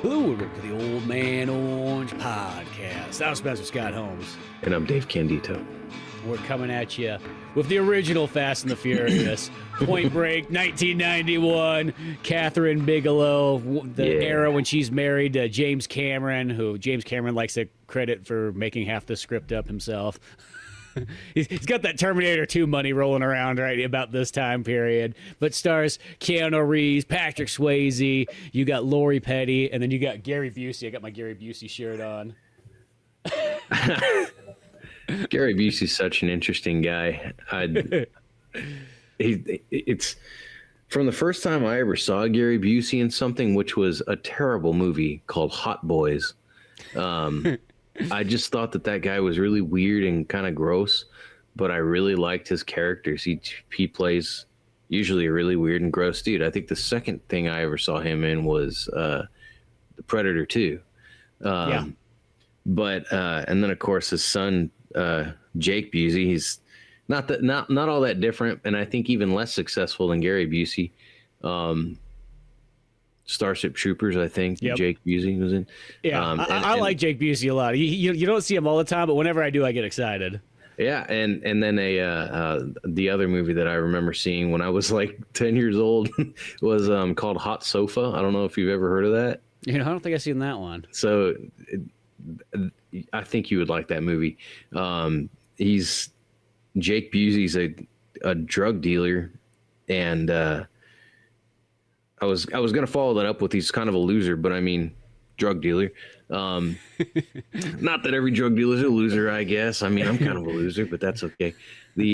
Hello, welcome to the Old Man Orange podcast. I'm Spencer Scott Holmes. And I'm Dave Candito. We're coming at you with the original Fast and the Furious, Point Break, 1991, Kathryn Bigelow, the era when she's married to James Cameron, who James Cameron likes to credit for making half the script up himself. He's got that Terminator 2 money rolling around right about this time period. But stars Keanu Reeves, Patrick Swayze, you got Lori Petty, and then you got Gary Busey. I got my Gary Busey shirt on. Gary Busey's such an interesting guy. It's from the first time I ever saw Gary Busey in something, which was a terrible movie called Hot Boys. I just thought that guy was really weird and kind of gross, but I really liked his characters. He plays usually a really weird and gross dude. I think the second thing I ever saw him in was The Predator 2. But and then of course his son Jake Busey, he's not all that different, and I think even less successful than Gary Busey. Starship Troopers, I think. Yep. Jake Busey was in. Yeah, I like Jake Busey a lot. You don't see him all the time, but whenever I do, I get excited. Yeah, and then the other movie that I remember seeing when I was like 10 years old was called Hot Sofa. I don't know if you've ever heard of that. I don't think I've seen that one. So I think you would like that movie. Jake Busey's a drug dealer, and I was going to follow that up with he's kind of a loser, but I mean, drug dealer. Not that every drug dealer is a loser, I guess. I mean, I'm kind of a loser, but that's okay. But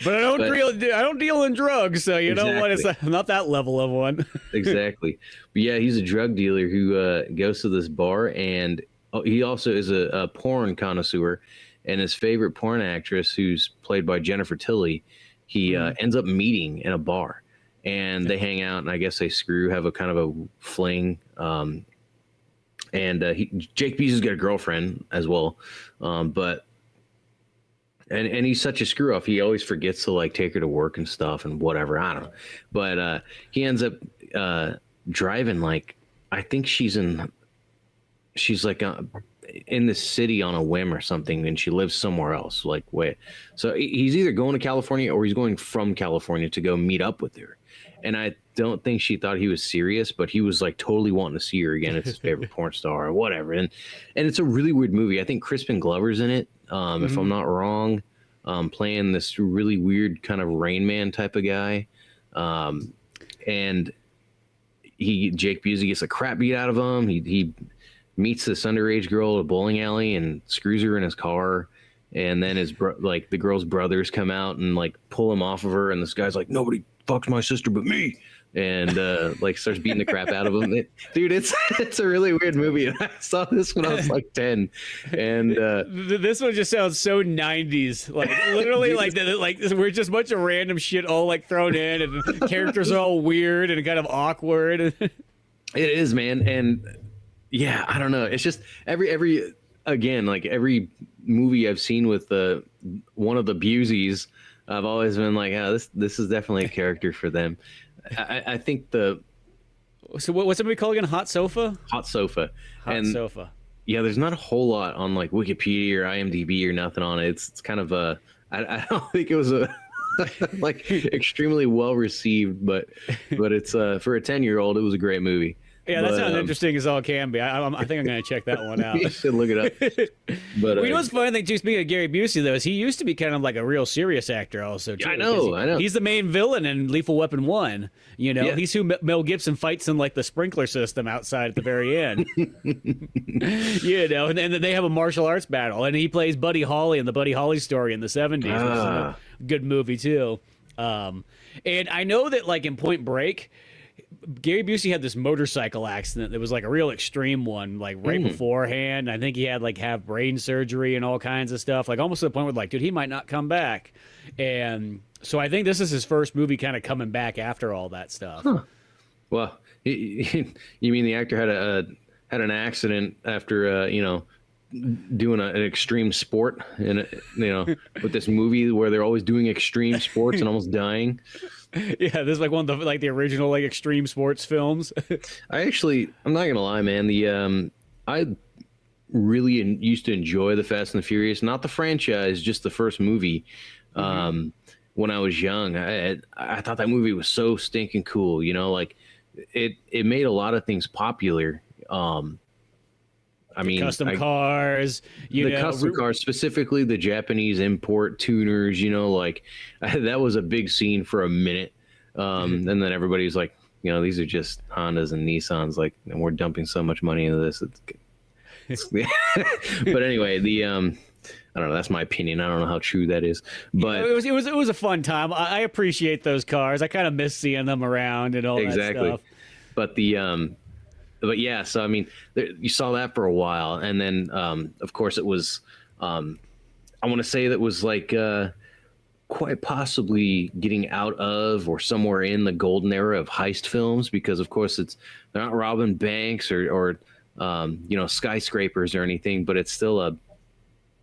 I don't deal in drugs, so you know what? It's not that level of one. Exactly. But yeah, he's a drug dealer who goes to this bar, and he also is a porn connoisseur, and his favorite porn actress, who's played by Jennifer Tilly, he ends up meeting in a bar. And they hang out, and I guess they have a kind of a fling. Jake Busey's got a girlfriend as well, but he's such a screw off. He always forgets to like take her to work and stuff and whatever. I don't know, but he ends up driving like I think she's like in the city on a whim or something, and she lives somewhere else. Like wait, so he's either going to California or he's going from California to go meet up with her. And I don't think she thought he was serious, but he was like totally wanting to see her again. It's his favorite porn star or whatever. And it's a really weird movie. I think Crispin Glover's in it, if I'm not wrong, playing this really weird kind of Rain Man type of guy. And Jake Busey gets a crap beat out of him. He meets this underage girl at a bowling alley and screws her in his car. And then the girl's brothers come out and like pull him off of her. And this guy's like, nobody fucks my sister but me, and like starts beating the crap out of him. Dude, it's a really weird movie. I saw this when I was like 10, and this one just sounds so 90s, like literally like we're just a bunch of random shit all like thrown in, and characters are all weird and kind of awkward. It is, man. And yeah, I don't know, it's just every movie I've seen with one of the Buseys, I've always been like, oh, this is definitely a character for them. I think So what's the movie called again? Hot Sofa? Hot Sofa. Hot Sofa. Yeah, there's not a whole lot on like Wikipedia or IMDb or nothing on it. It's kind of I don't think it was like extremely well received, but it's for a 10-year-old, it was a great movie. Yeah, that sounds interesting as all can be. I think I'm going to check that one out. You should look it up. But you know what's funny thing too, speaking of Gary Busey though, is he used to be kind of like a real serious actor also too. I know. He's the main villain in Lethal Weapon 1. You know, yeah. He's who Mel Gibson fights in like the sprinkler system outside at the very end. You know, and then they have a martial arts battle, and he plays Buddy Holly in the Buddy Holly story in the 70s, which is a good movie too. And I know that like in Point Break, Gary Busey had this motorcycle accident that was like a real extreme one, like right beforehand. I think he had like have brain surgery and all kinds of stuff, like almost to the point where like, dude, he might not come back. And so I think this is his first movie kind of coming back after all that stuff. Huh. Well, you mean the actor had an accident after doing an extreme sport, and with this movie where they're always doing extreme sports and almost dying. Yeah, this is like one of the original like extreme sports films. I'm not gonna lie, man. I really used to enjoy the Fast and the Furious, not the franchise, just the first movie. When I was young, I thought that movie was so stinking cool. Like it made a lot of things popular. I mean, Custom cars, custom cars, specifically the Japanese import tuners, like that was a big scene for a minute. And then everybody's like, these are just Hondas and Nissans, like, and we're dumping so much money into this. But anyway, I don't know. That's my opinion. I don't know how true that is, but it was a fun time. I appreciate those cars. I kind of miss seeing them around and all that stuff. But but yeah, so I mean, you saw that for a while, and then of course it was. I want to say that was like quite possibly getting out of or somewhere in the golden era of heist films, because of course they're not robbing banks or skyscrapers or anything, but it's still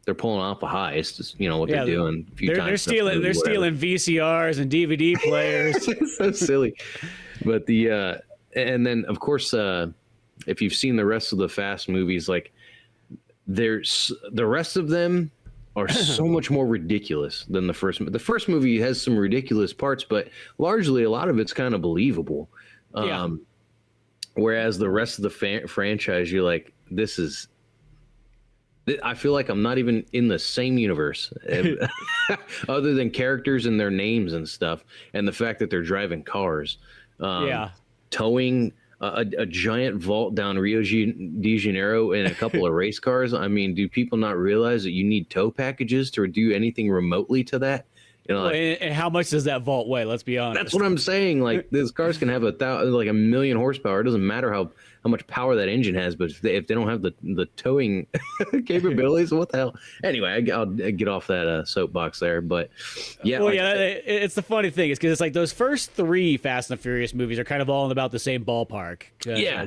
they're pulling off a heist. It's, what they're doing. They're stealing VCRs and DVD players. It's so silly. But and then of course if you've seen the rest of the Fast movies, like the rest of them are so much more ridiculous than the first. The first movie has some ridiculous parts, but largely a lot of it's kind of believable. Whereas the rest of the franchise, you're like, I feel like I'm not even in the same universe other than characters and their names and stuff. And the fact that they're driving cars, towing a giant vault down Rio de Janeiro in a couple of race cars. I mean, do people not realize that you need tow packages to do anything remotely to that? And how much does that vault weigh? Let's be honest. That's what I'm saying. Like, these cars can have a million horsepower. It doesn't matter how much power that engine has, but if they don't have the towing capabilities, what the hell? Anyway, I'll get off that soapbox there. But yeah, it's the funny thing is because it's like those first three Fast and the Furious movies are kind of all in about the same ballpark.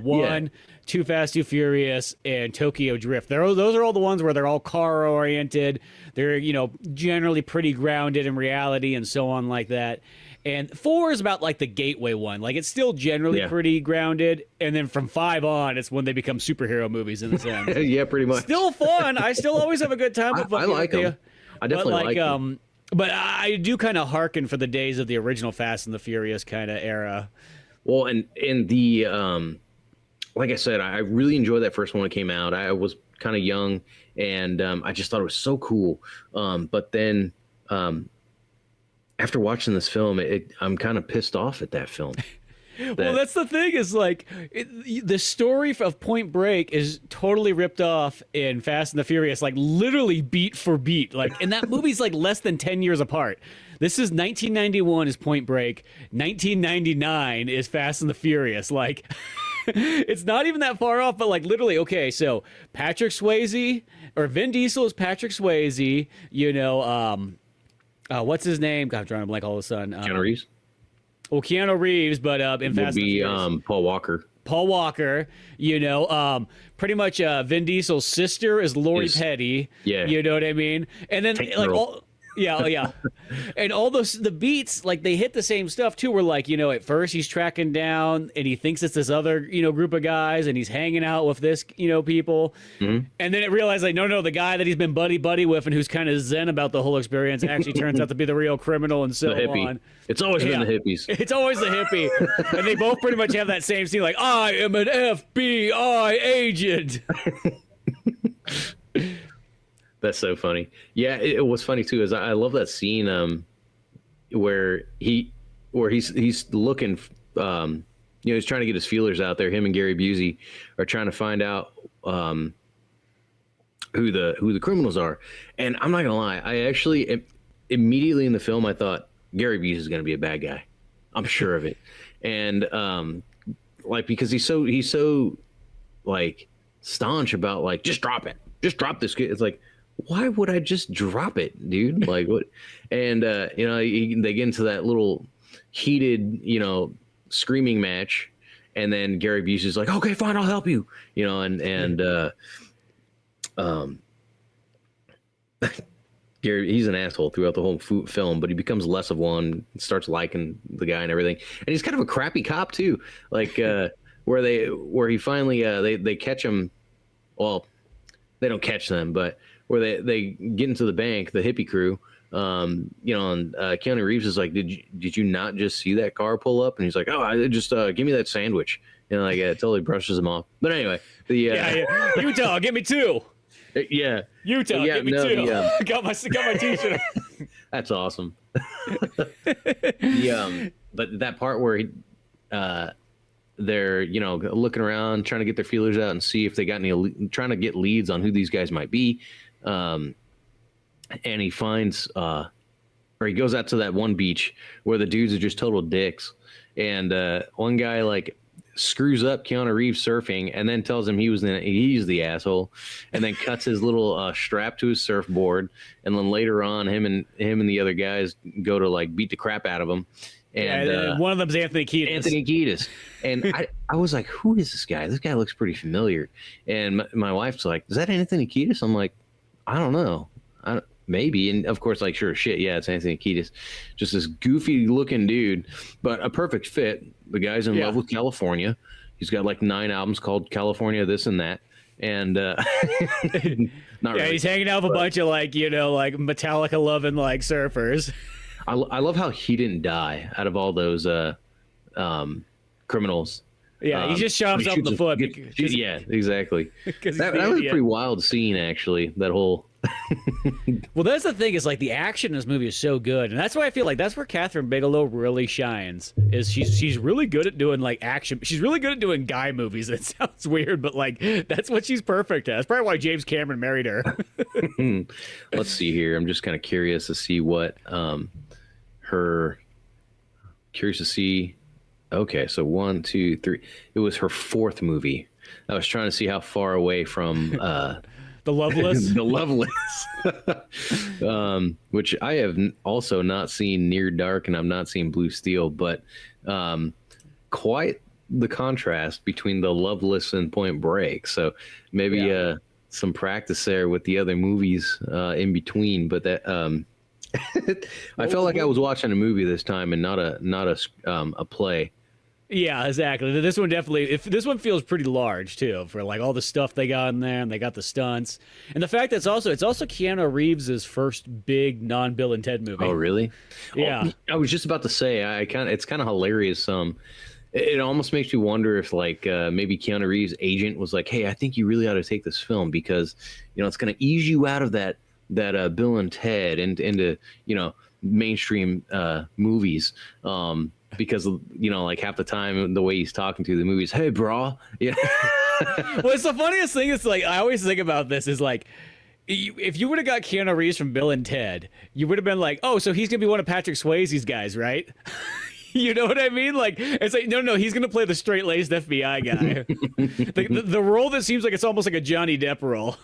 One, Too Fast, Too Furious, and Tokyo Drift. Those are all the ones where they're all car oriented. They're generally pretty grounded in reality and so on like that. And 4 is about like the gateway one. Like it's still generally pretty grounded. And then from 5 on, it's when they become superhero movies in the sense. Yeah, pretty much. Still fun. I still always have a good time with I like them. I definitely like them. But I do kind of hearken for the days of the original Fast and the Furious kind of era. Well, and the like I said, I really enjoyed that first one when it came out. I was kind of young, and I just thought it was so cool. But then after watching this film, I'm kind of pissed off at that film. Well, that's the thing is like the story of Point Break is totally ripped off in Fast and the Furious, like literally beat for beat. Like, and that movie's like less than 10 years apart. This is 1991 is Point Break. 1999 is Fast and the Furious. Like, it's not even that far off, but like literally, okay, so Patrick Swayze or Vin Diesel is Patrick Swayze, what's his name? God, I'm trying to blank all of a sudden. Keanu Reeves? Well, Keanu Reeves, but in Fast and the Furious. Paul Walker. Paul Walker, pretty much Vin Diesel's sister is Lori Petty. Yeah. You know what I mean? And then like all yeah. And all the beats, like they hit the same stuff too. Where like, at first he's tracking down and he thinks it's this other, group of guys and he's hanging out with this, people. Mm-hmm. And then it realized like, no, the guy that he's been buddy with and who's kind of zen about the whole experience actually turns out to be the real criminal and so on. It's always been the hippies. It's always the hippie. And they both pretty much have that same scene like, I am an FBI agent. That's so funny. Yeah, it was funny too. Is I love that scene where he's looking, he's trying to get his feelers out there. Him and Gary Busey are trying to find out who the criminals are. And I'm not gonna lie, I actually immediately in the film I thought Gary Busey is gonna be a bad guy. I'm sure of it. And because he's so like staunch about like just drop this kid. It's like, why would I just drop it, dude? Like what? And they get into that little heated, screaming match, and then Gary Busey's like, okay, fine, I'll help you, he's an asshole throughout the whole film, but he becomes less of one, starts liking the guy and everything. And he's kind of a crappy cop too. Like where he finally they catch him. Well, they don't catch them, but where they get into the bank, the hippie crew. And Keanu Reeves is like, did you not just see that car pull up? And he's like, oh, I just give me that sandwich. Like totally brushes him off. But anyway, Utah, give me two. Yeah, Utah, give me two. got my t-shirt. That's awesome. But that part where they're looking around, trying to get their feelers out and see if they got any, trying to get leads on who these guys might be. And he finds, or he goes out to that one beach where the dudes are just total dicks, and one guy like screws up Keanu Reeves surfing and then tells him he's the asshole, and then cuts his little strap to his surfboard, and then later on him and the other guys go to like beat the crap out of him, and one of them's Anthony Kiedis. And I was like, who is this guy? This guy looks pretty familiar. And my wife's like, is that Anthony Kiedis? I'm like, I don't know, maybe. And of course, like, sure as shit, yeah, it's Anthony Kiedis. Just this goofy looking dude, but a perfect fit. The guy's in love with California. He's got like 9 albums called California this and that. And not really. He's hanging out with a bunch of like Metallica loving like surfers. I love how he didn't die out of all those criminals. Yeah, he just shot himself in the foot. Yeah, exactly. That was a pretty wild scene, actually. That whole. Well, that's the thing, is like the action in this movie is so good, and that's why I feel like that's where Kathryn Bigelow really shines. Is she's really good at doing like action. She's really good at doing guy movies. It sounds weird, but like that's what she's perfect at. That's probably why James Cameron married her. Let's see here. I'm just kind of curious to see what Okay, so 1, 2, 3. It was her 4th movie. I was trying to see how far away from The Loveless? The Loveless. Which I have also not seen Near Dark, and I've not seen Blue Steel, but quite the contrast between The Loveless and Point Break. So maybe some practice there with the other movies in between. But that I felt like I was watching a movie this time and not a play. Yeah, exactly. This one definitely, this one feels pretty large too, for like all the stuff they got in there, and they got the stunts, and the fact that it's also Keanu Reeves' first big non-Bill and Ted movie. Oh, really? Yeah. I was just about to say, it's kind of hilarious. It almost makes you wonder if like maybe Keanu Reeves' agent was like, hey, I think you really ought to take this film because it's going to ease you out of that Bill and Ted into mainstream movies. Because like half the time the way he's talking to the movies, hey bro, yeah. Well, it's the funniest thing is like I always think about this is like if you would have got Keanu Reeves from Bill and Ted, you would have been like, oh, so he's gonna be one of Patrick Swayze's guys, right? You know what I mean? Like it's like no, he's gonna play the straight-laced FBI guy. the role that seems like it's almost like a Johnny Depp role.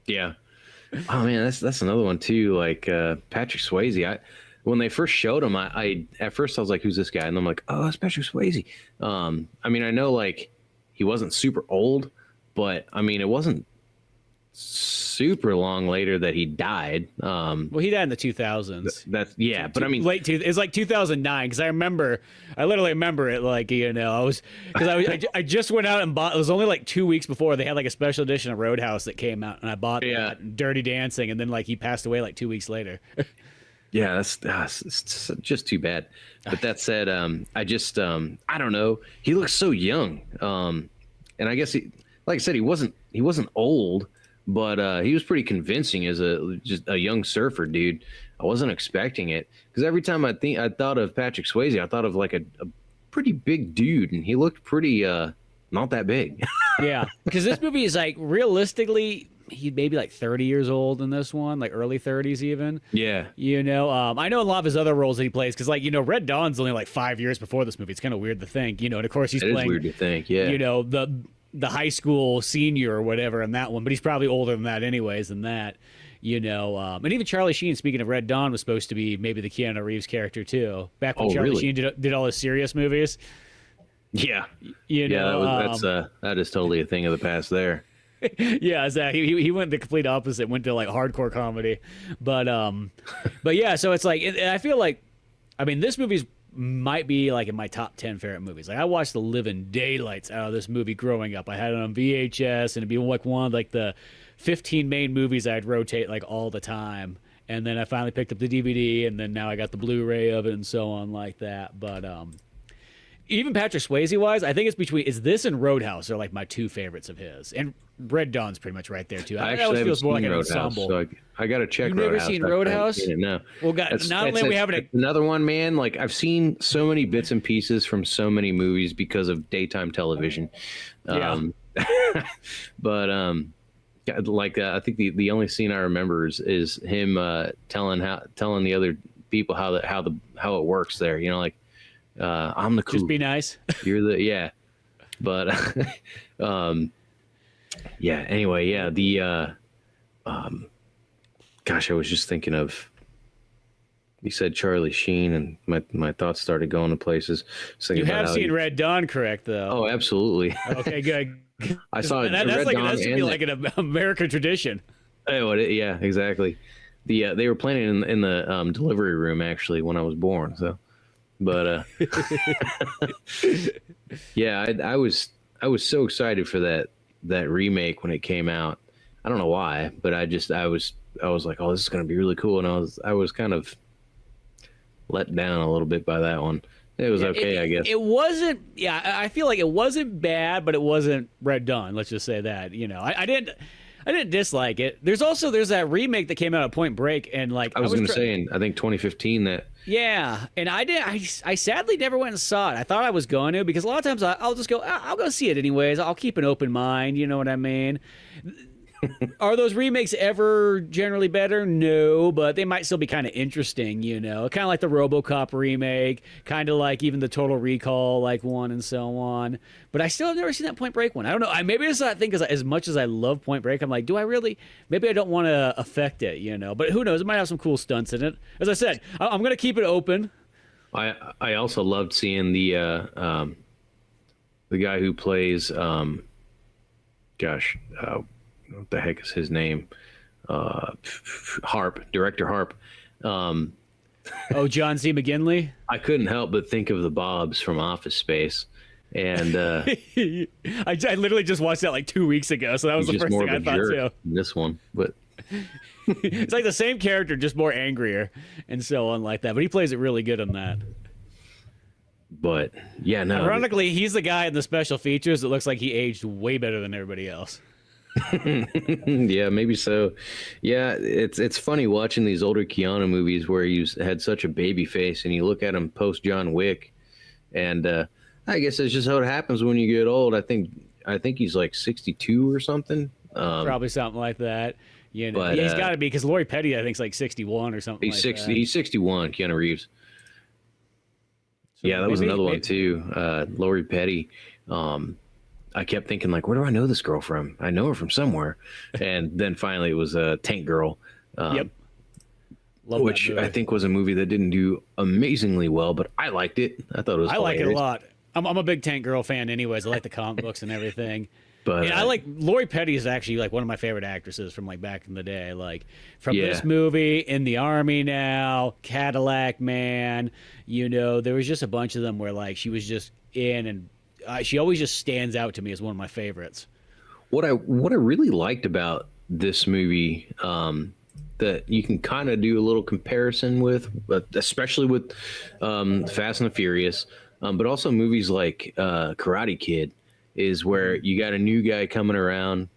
Yeah. Oh man, that's another one too. Like Patrick Swayze, when they first showed him, I at first I was like, who's this guy? And I'm like, oh, that's Patrick Swayze. I mean, I know like he wasn't super old, but I mean, it wasn't super long later that he died. Well, he died in the 2000s. But I mean, it's like 2009 because I literally remember it like I just went out and bought. It was only like 2 weeks before they had like a special edition of Roadhouse that came out, and I bought that, Dirty Dancing, and then like he passed away like 2 weeks later. Yeah, it's just too bad. But that said, I don't know. He looks so young, and I guess like I said, he wasn't old, but he was pretty convincing as just a young surfer dude. I wasn't expecting it because every time I thought of Patrick Swayze, I thought of like a pretty big dude, and he looked pretty not that big. Yeah, because this movie is like realistically. He's maybe like 30 years old in this one, like early 30s even. Yeah. I know a lot of his other roles that he plays because, like, Red Dawn's only like 5 years before this movie. It's kind of weird to think, and of course he's playing. It is weird to think, yeah. The high school senior or whatever in that one, but he's probably older than that anyways. And even Charlie Sheen, speaking of Red Dawn, was supposed to be maybe the Keanu Reeves character too. Back when Charlie Sheen did all his serious movies. Yeah. That is totally a thing of the past there. Yeah, exactly. He went the complete opposite. Went to like hardcore comedy, but yeah. So it's like I feel like, I mean, this movie's might be like in my top 10 favorite movies. Like I watched the living daylights out of this movie growing up. I had it on VHS, and it'd be like one of like the 15 main movies I'd rotate like all the time. And then I finally picked up the DVD, and then now I got the Blu-ray of it, and so on like that. But even Patrick Swayze wise, I think it's this and Roadhouse are like my two favorites of his, and Red Dawn's pretty much right there too. I That actually feels more like an Roadhouse, ensemble. so I got to check. You've never seen Roadhouse? No. Well, not only are we having another one, man. Like I've seen so many bits and pieces from so many movies because of daytime television. Yeah. But like I think the only scene I remember is him telling the other people how it works there. You know, like I'm the cool. Just be nice. You're the yeah. But yeah. Anyway, yeah. The gosh, I was just thinking of. You said Charlie Sheen, and my thoughts started going to places. You have seen Red Dawn, correct? Though. Oh, absolutely. Okay, good. I saw it. That should be like an American tradition. Oh, yeah, exactly. They were playing in the delivery room actually when I was born. So, but yeah, I was so excited for that remake when it came out. I don't know why, but I was like, oh, this is going to be really cool, and I was kind of let down a little bit by that one. It was okay, I guess. It wasn't. Yeah, I feel like it wasn't bad, but it wasn't Red Dawn. Let's just say that. You know, I didn't dislike it. There's that remake that came out of Point Break, and like I was going to say, I think 2015 that. Yeah, and I sadly never went and saw it. I thought I was going to, because a lot of times I'll just go, I'll go see it anyways. I'll keep an open mind. You know what I mean? Are those remakes ever generally better? No, but they might still be kind of interesting, you know, kind of like the RoboCop remake, kind of like even the Total Recall like one, and so on. But I still have never seen that Point Break one. I don't know. Maybe it's that thing, because as much as I love Point Break, I'm like, do I really? Maybe I don't want to affect it, you know. But who knows? It might have some cool stunts in it. As I said, I'm going to keep it open. I also loved seeing the guy who plays what the heck is his name? Director Harp. Oh, John C. McGinley? I couldn't help but think of the Bobs from Office Space. And I literally just watched that like 2 weeks ago, so that was the first thing I thought too. This one, but it's like the same character, just more angrier and so on like that. But he plays it really good on that. But yeah, no. Ironically, he's the guy in the special features that looks like he aged way better than everybody else. Yeah, maybe so. Yeah, it's funny watching these older Keanu movies where he's had such a baby face, and you look at him post John Wick, and I guess that's just how it happens when you get old. I think he's like 62 or something. Probably something like that. You know, but, he's got to be, because Lori Petty, I think, is like 61 or something. He's 60. He's 61. Keanu Reeves. So yeah, that was another one too. Lori Petty. I kept thinking, like, where do I know this girl from? I know her from somewhere. And then finally it was Tank Girl. Yep. Which I think was a movie that didn't do amazingly well, but I liked it. I thought it was hilarious. Like it a lot. I'm a big Tank Girl fan anyways. I like the comic books and everything. But I like Lori Petty is actually like one of my favorite actresses from like back in the day. Like from this movie, In the Army Now, Cadillac Man. You know, there was just a bunch of them where like she was just in, and she always just stands out to me as one of my favorites. What I really liked about this movie, that you can kind of do a little comparison with, especially with Fast and the Furious, but also movies like Karate Kid, is where you got a new guy coming around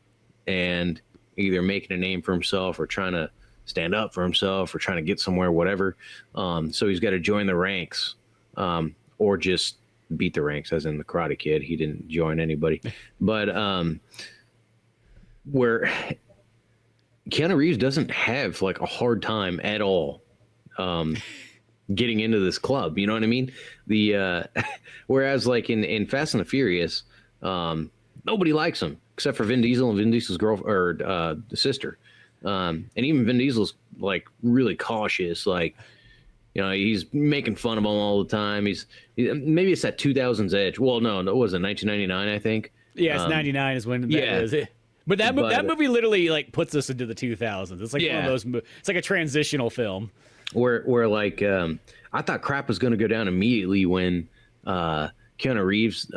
and either making a name for himself or trying to stand up for himself or trying to get somewhere, whatever. So he's got to join the ranks, or just beat the ranks, as in the Karate Kid. He didn't join anybody. But where Keanu Reeves doesn't have like a hard time at all getting into this club. You know what I mean? Whereas like in Fast and the Furious, nobody likes him except for Vin Diesel and Vin Diesel's girlfriend, or the sister. And even Vin Diesel's like really cautious, like, you know, he's making fun of him all the time. Maybe it's that 2000s edge. Well, no, it wasn't 1999, I think. Yeah, it's 99 is when that is. But that movie literally like puts us into the 2000s. It's like one of those. It's like a transitional film. Where like I thought crap was going to go down immediately when Keanu Reeves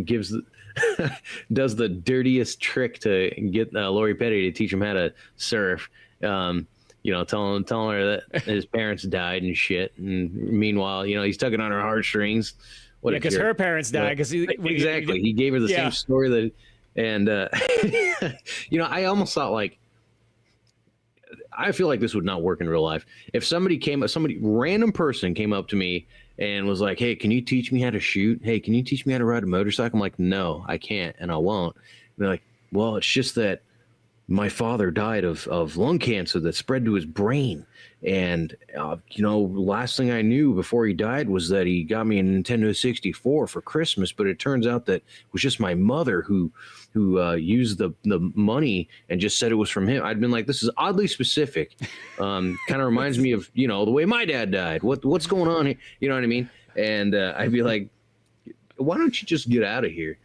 gives does the dirtiest trick to get Lori Petty to teach him how to surf. Telling her that his parents died and shit. And meanwhile, he's tugging on her heartstrings. Because her parents died. Because he gave her the same story that, and I almost thought like, I feel like this would not work in real life. If somebody random person came up to me and was like, "Hey, can you teach me how to shoot? Hey, can you teach me how to ride a motorcycle?" I'm like, "No, I can't, and I won't." And they're like, "Well, it's just that my father died of lung cancer that spread to his brain. And, last thing I knew before he died was that he got me a Nintendo 64 for Christmas. But it turns out that it was just my mother who used the money and just said it was from him." I'd been like, this is oddly specific. Kind of reminds me of, the way my dad died. What's going on here? You know what I mean? And I'd be like, why don't you just get out of here?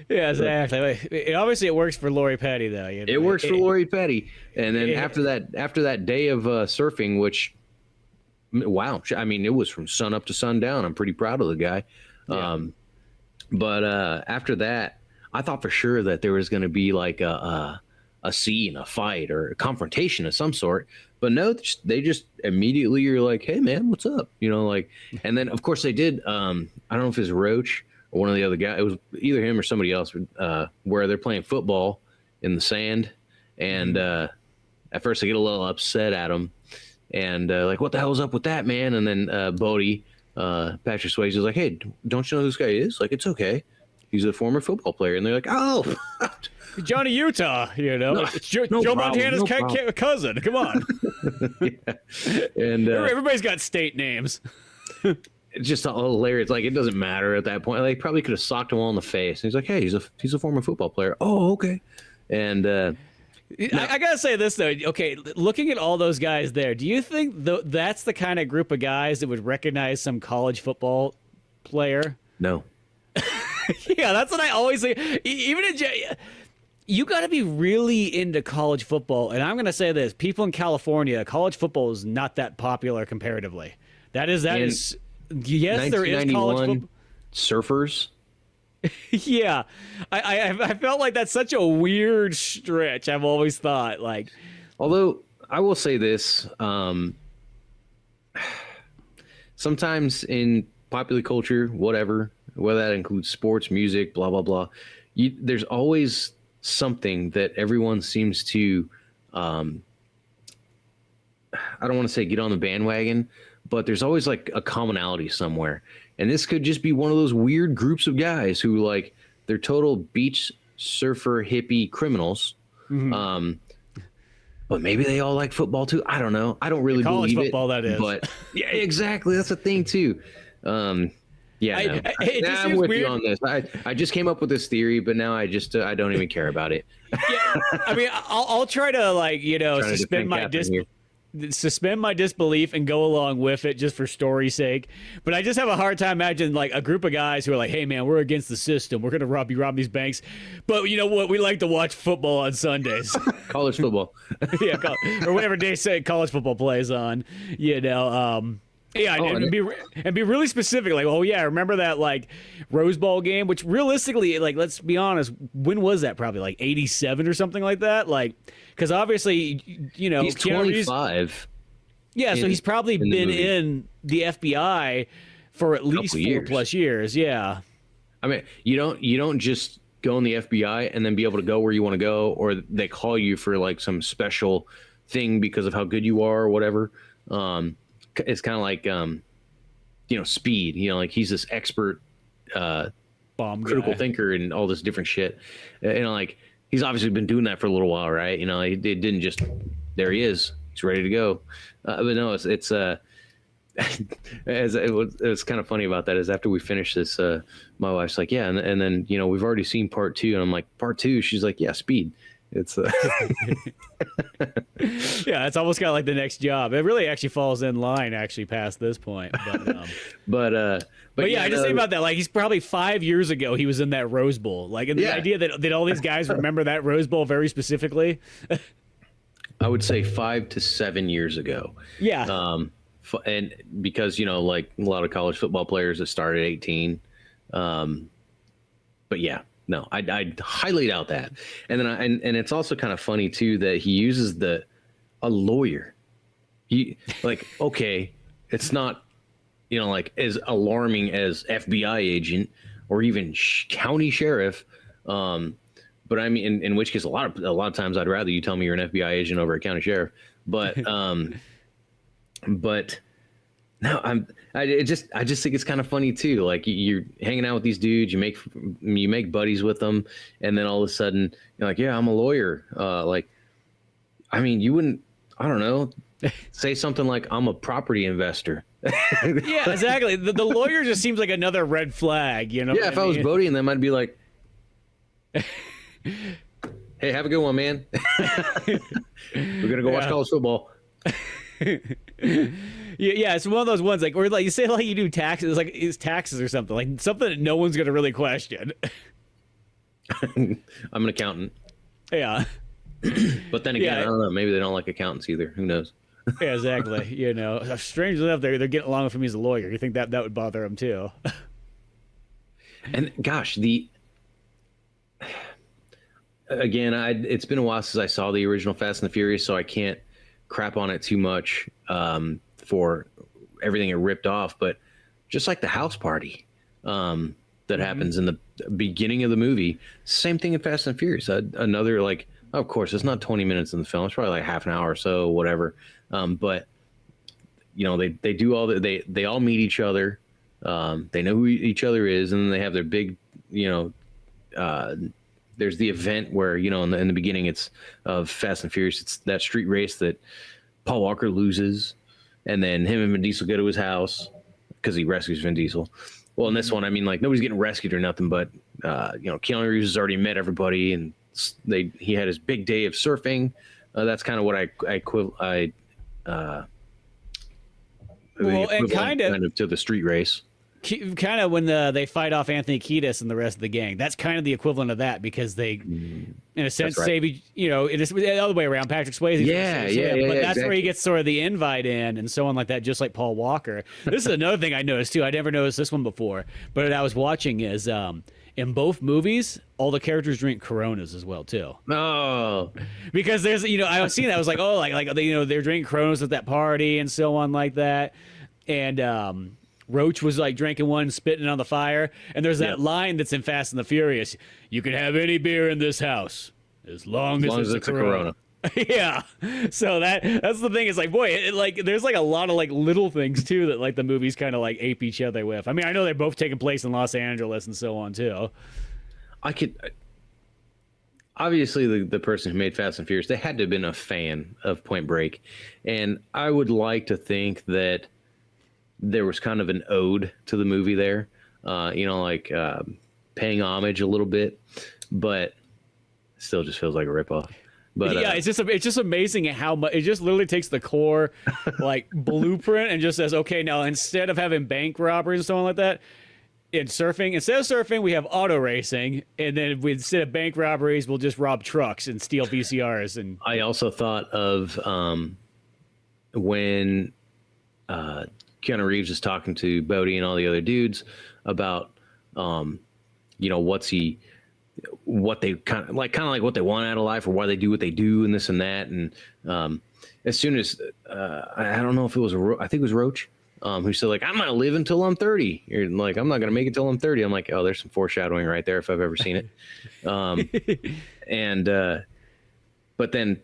Yeah, exactly. Obviously, it works for Lori Petty, though. It works for Lori Petty, and then after that day of surfing, which, wow, I mean, it was from sun up to sundown. I'm pretty proud of the guy. Yeah. But after that, I thought for sure that there was going to be like a scene, a fight, or a confrontation of some sort. But no, they just immediately are like, "Hey, man, what's up?" And then of course they did. I don't know if it's Roach or one of the other guys. It was either him or somebody else, where they're playing football in the sand. And at first they get a little upset at him and like, "What the hell's up with that, man?" And then Bodie, Patrick Swayze, is like, "Hey, don't you know who this guy is? Like, it's okay. He's a former football player." And they're like, "Oh, Johnny Utah, it's Joe Montana's cousin. Come on." Yeah. And everybody's got state names. It's just hilarious. Like, it doesn't matter at that point. They probably could have socked him all in the face. And he's like, "Hey, he's a former football player." "Oh, okay." And I gotta say this though. Okay, looking at all those guys there, do you think that's the kind of group of guys that would recognize some college football player? No. Yeah, that's what I always say. Even you got to be really into college football, and I'm going to say this: people in California, college football is not that popular comparatively. That is yes, there is college football. Surfers. Yeah, I felt like that's such a weird stretch. I've always thought like. Although I will say this, sometimes in popular culture, whether that includes sports, music, blah blah blah, there's always something that everyone seems to. I don't want to say get on the bandwagon, but there's always like a commonality somewhere. And this could just be one of those weird groups of guys who like they're total beach surfer hippie criminals. Mm-hmm. But maybe they all like football too. I don't know. I don't really college believe football, it. That is. But yeah, exactly. That's the thing too. Yeah, I'm with you on this. I just came up with this theory, but now I don't even care about it. Yeah, I mean, I'll try to suspend my disbelief and go along with it just for story's sake. But I just have a hard time imagining like a group of guys who are like, "Hey man, we're against the system. We're gonna rob these banks, but you know what? We like to watch football on Sundays." College football. Yeah, or whatever day say college football plays on. And be really specific. Like, "Oh yeah, remember that like Rose Bowl game?" Which realistically, like, let's be honest, when was that? Probably like '87 or something like that. Like, because obviously, he's 25. Yeah, so he's probably been in the FBI for at least 4+ years. Yeah. I mean, you don't just go in the FBI and then be able to go where you want to go, or they call you for like some special thing because of how good you are or whatever. It's kind of like, Speed. Like he's this expert, bomb critical guy. thinker and all this different shit. Like he's obviously been doing that for a little while, right? It didn't just. There he is. He's ready to go. But no, it's it was kind of funny about that is after we finished this, my wife's like, "Yeah," and then we've already seen part 2, and I'm like, "Part 2?" She's like, "Yeah, Speed." It's Yeah, it's almost kind of like the next job. It really actually falls in line actually past this point. But yeah, I just think about that. Like, he's probably 5 years ago he was in that Rose Bowl. Like, and the idea that all these guys remember that Rose Bowl very specifically. I would say 5 to 7 years ago. Yeah. And because, like a lot of college football players that started at 18. But yeah, no, I highly doubt that. And then and it's also kind of funny too that he uses a lawyer. Okay, it's not, like as alarming as FBI agent or even county sheriff. But I mean, in which case, a lot of times I'd rather you tell me you're an FBI agent over a county sheriff. But but no, I just think it's kind of funny too. Like, you're hanging out with these dudes, you make buddies with them, and then all of a sudden you're like, yeah, I'm a lawyer. I mean, you wouldn't, I don't know, say something like, I'm a property investor. Yeah, exactly. The lawyer just seems like another red flag, Yeah, if I was Bodie and them, I'd be like, hey, have a good one, man. We're gonna go watch college football. Yeah, it's one of those ones where you say you do taxes, like it's taxes or something, like something that no one's gonna really question. I'm an accountant. Yeah. But then again, I don't know. Maybe they don't like accountants either. Who knows? Yeah, exactly. Strangely enough, they're getting along with him as a lawyer. You think that would bother him too? And gosh, it's been a while since I saw the original Fast and the Furious, so I can't crap on it too much for everything it ripped off. But just like the house party that happens in the beginning of the movie, same thing in Fast and Furious. Another, like, of course, it's not 20 minutes in the film; it's probably like half an hour or so, whatever. But they do all they all meet each other. They know who each other is, and then they have their big, there's the event where, in the beginning, it's of Fast and Furious. It's that street race that Paul Walker loses, and then him and Vin Diesel go to his house because he rescues Vin Diesel. Well, in this one, I mean, like, nobody's getting rescued or nothing, but Keanu Reeves has already met everybody, and he had his big day of surfing. That's kind of what and kind of to the street race. Kind of when they fight off Anthony Kiedis and the rest of the gang. That's kind of the equivalent of that, because they, in a sense, save it's the other way around. Patrick Swayze. But that's exactly where he gets sort of the invite in and so on like that, just like Paul Walker. This is another thing I noticed too. I never noticed this one before, but what I was watching is in both movies, all the characters drink Coronas as well too. Oh, because there's I was seeing that, I was like, oh, like they're drinking Coronas at that party and so on like that, and Roach was like drinking one, spitting it on the fire, and there's that line that's in Fast and the Furious: "You can have any beer in this house as long as it's a Corona." Yeah, so that's the thing. It's like, boy, there's like a lot of like little things too that like the movies kind of like ape each other with. I mean, I know they're both taking place in Los Angeles and so on too. Obviously, the person who made Fast and Furious, they had to have been a fan of Point Break, and I would like to think that there was kind of an ode to the movie there, paying homage a little bit, but still just feels like a ripoff. But yeah, it's just amazing how much it just literally takes the core like blueprint and just says, okay, now instead of having bank robberies and so on like that, instead of surfing, we have auto racing, and then instead of bank robberies, we'll just rob trucks and steal VCRs. And I also thought of when Keanu Reeves is talking to Bodhi and all the other dudes about, what they kind of like what they want out of life, or why they do what they do, and this and that. And as soon as I don't know if it was I think it was Roach, who said, like, I'm gonna live until I'm 30. You're like, I'm not gonna make it till I'm 30. I'm like, oh, there's some foreshadowing right there if I've ever seen it. But then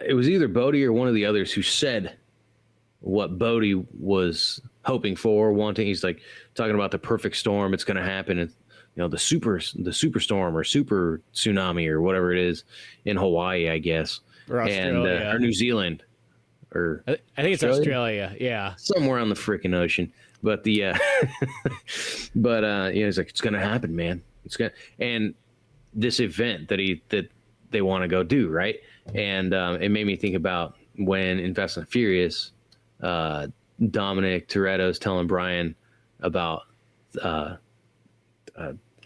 it was either Bodhi or one of the others who said what Bodhi was hoping for, wanting. He's like talking about the perfect storm. It's going to happen. And, the superstorm or super tsunami or whatever it is in Hawaii, I guess, or Australia, or New Zealand, or I think it's Australia. Yeah, somewhere on the freaking ocean. But he's like, it's going to happen, man. It's going to, and this event that they want to go do, right? And it made me think about when in Fast and Furious, Dominic Toretto's telling Brian about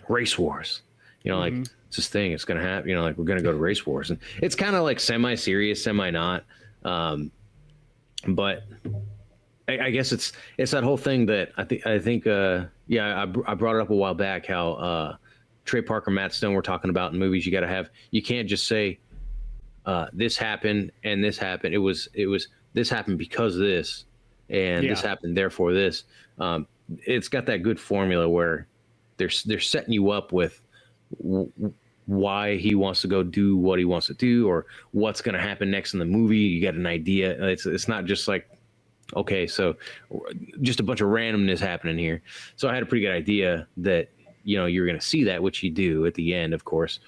race wars. You know, like it's this thing, it's gonna happen. You know, like we're gonna go to race wars, and it's kind of like semi-serious, semi-not. But I guess it's that whole thing that I think I brought it up a while back how Trey Parker, Matt Stone were talking about in movies. You can't just say this happened and this happened. It was this happened because of this, and this happened therefore this. It's got that good formula where they're setting you up with why he wants to go do what he wants to do, or what's going to happen next in the movie. You get an idea. It's not just like, okay, so just a bunch of randomness happening here. So I had a pretty good idea that, you know, you're going to see that, which you do at the end, of course.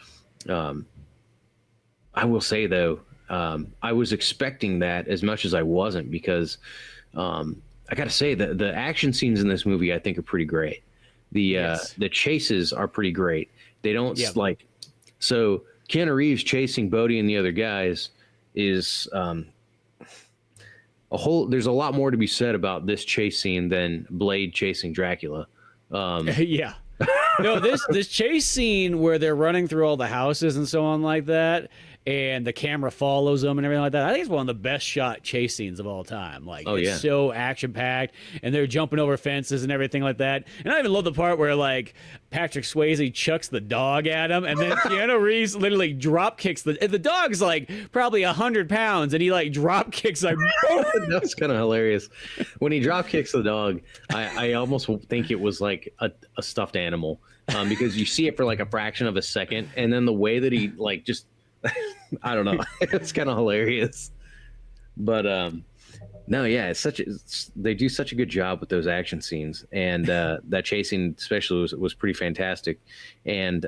I will say though, I was expecting that as much as I wasn't, because I got to say that the action scenes in this movie, I think, are pretty great. The chases are pretty great. They don't like, so Keanu Reeves chasing Bodhi and the other guys is there's a lot more to be said about this chase scene than Blade chasing Dracula. Yeah. No, this chase scene where they're running through all the houses and so on like that, and the camera follows them and everything like that, I think it's one of the best shot chase scenes of all time. Like, it's so action packed, and they're jumping over fences and everything like that. And I even love the part where like Patrick Swayze chucks the dog at him, and then Keanu Reeves literally drop kicks the dog's like probably 100 pounds, and he like drop kicks like. That's kind of hilarious. When he drop kicks the dog, I almost think it was like a stuffed animal, because you see it for like a fraction of a second, and then the way that he like just. I don't know. It's kind of hilarious, but no, yeah, they do such a good job with those action scenes, and that chasing especially was pretty fantastic, and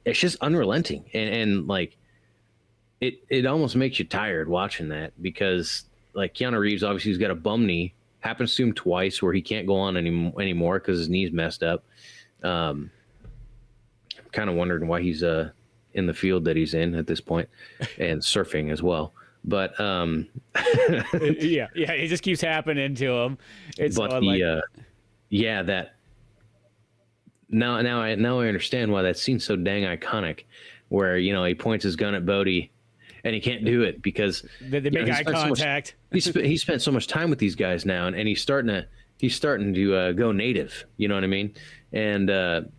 it's just unrelenting, and like it almost makes you tired watching that, because like Keanu Reeves obviously, he's got a bum knee, happens to him twice where he can't go on anymore because his knee's messed up. I'm kind of wondering why he's in the field that he's in at this point, and surfing as well. But yeah, it just keeps happening to him. It's but that now I understand why that scene's so dang iconic, where, you know, he points his gun at Bodhi and he can't do it because they make eye contact. He spent so much time with these guys now, and he's starting to go native, you know what I mean? And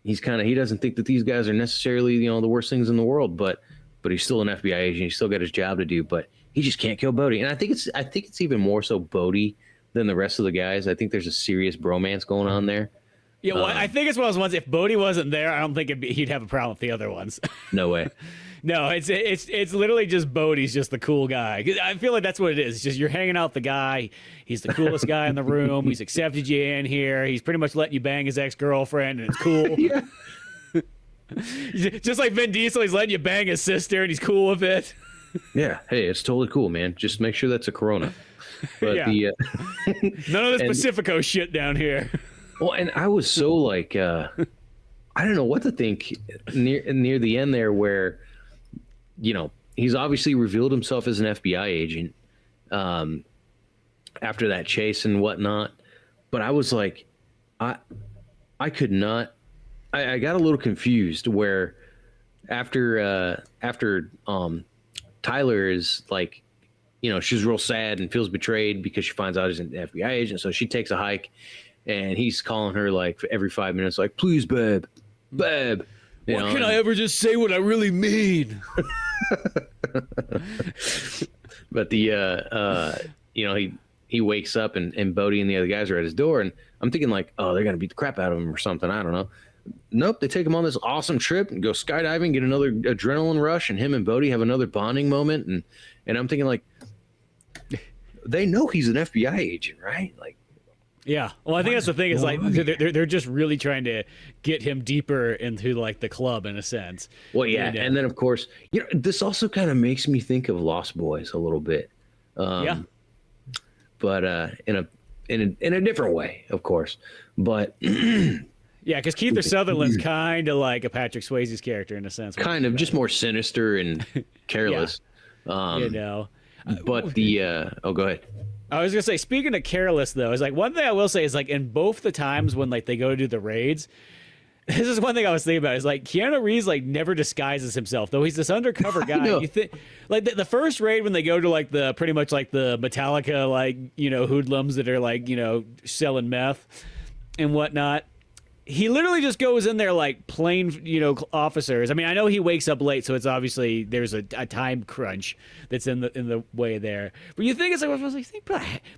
he doesn't think that these guys are necessarily, you know, the worst things in the world, but he's still an FBI agent. He's still got his job to do, but he just can't kill Bodhi. And I think it's even more so Bodhi than the rest of the guys. I think there's a serious bromance going on there. Yeah, well, I think it's one of those ones. If Bodhi wasn't there, I don't think he'd have a problem with the other ones. No way. No, it's literally just Bodhi's just the cool guy. I feel like that's what it is. It's just you're hanging out with the guy. He's the coolest guy in the room. He's accepted you in here. He's pretty much letting you bang his ex-girlfriend, and it's cool. Yeah. Just like Vin Diesel, he's letting you bang his sister, and he's cool with it. Yeah, hey, it's totally cool, man. Just make sure that's a Corona. But none of this Pacifico shit down here. Well, and I was so like, I don't know what to think near the end there, where, you know, he's obviously revealed himself as an FBI agent after that chase and whatnot. But I was like, I could not. I got a little confused where after Tyler is like, you know, she's real sad and feels betrayed because she finds out he's an FBI agent. So she takes a hike, and he's calling her like every 5 minutes, like, please, babe. Why can't I ever just say what I really mean? But you know, he wakes up, and Bodhi and the other guys are at his door, and I'm thinking like, oh, they're gonna beat the crap out of him or something. I don't know. Nope, they take him on this awesome trip and go skydiving, get another adrenaline rush, and him and Bodhi have another bonding moment, and I'm thinking like, they know he's an FBI agent, right? Like, yeah. Well, I think that's the thing, is like they're just really trying to get him deeper into like the club in a sense. Well, yeah, and then of course, you know, this also kind of makes me think of Lost Boys a little bit. Yeah. But in a different way, of course. But Yeah, because Kiefer Sutherland's kind of like a Patrick Swayze's character in a sense. Kind of, just more sinister and careless. You know. But go ahead. I was gonna say, speaking of careless though, is like one thing I will say is like in both the times when like they go to do the raids, this is one thing I was thinking about is like Keanu Reeves like never disguises himself, though he's this undercover guy. You think like the first raid when they go to like the pretty much like the Metallica like hoodlums that are like selling meth and whatnot. He literally just goes in there like plain, officers. I mean, I know he wakes up late, so it's obviously there's a time crunch that's in the way there. But you think it's like,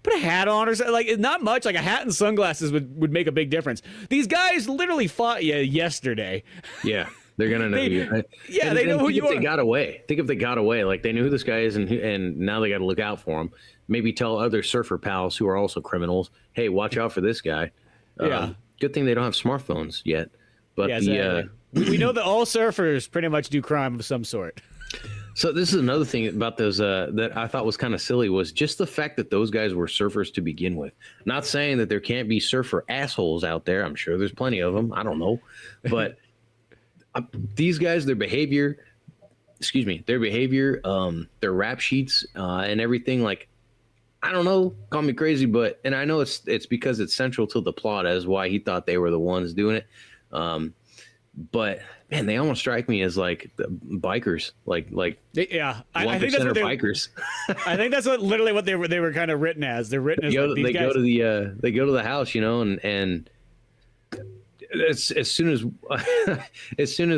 put a hat on or something. Like, not much. Like a hat and sunglasses would make a big difference. These guys literally fought you yesterday. Yeah, they're gonna know you. Yeah, they know who you are. They got away. Think if they got away, like they knew who this guy is, and now they got to look out for him. Maybe tell other surfer pals who are also criminals, hey, watch out for this guy. Yeah. Good thing they don't have smartphones yet. But we know that all surfers pretty much do crime of some sort. So this is another thing about those that I thought was kind of silly was just the fact that those guys were surfers to begin with. Not saying that there can't be surfer assholes out there. I'm sure there's plenty of them. I don't know. But these guys, their behavior, their rap sheets and everything, like, I don't know, call me crazy, and I know it's because it's central to the plot as why he thought they were the ones doing it. But man, they almost strike me as like the bikers, like yeah. I think that's what bikers. I think that's literally what they were kind of written as. They're written as they go to the house, and as soon as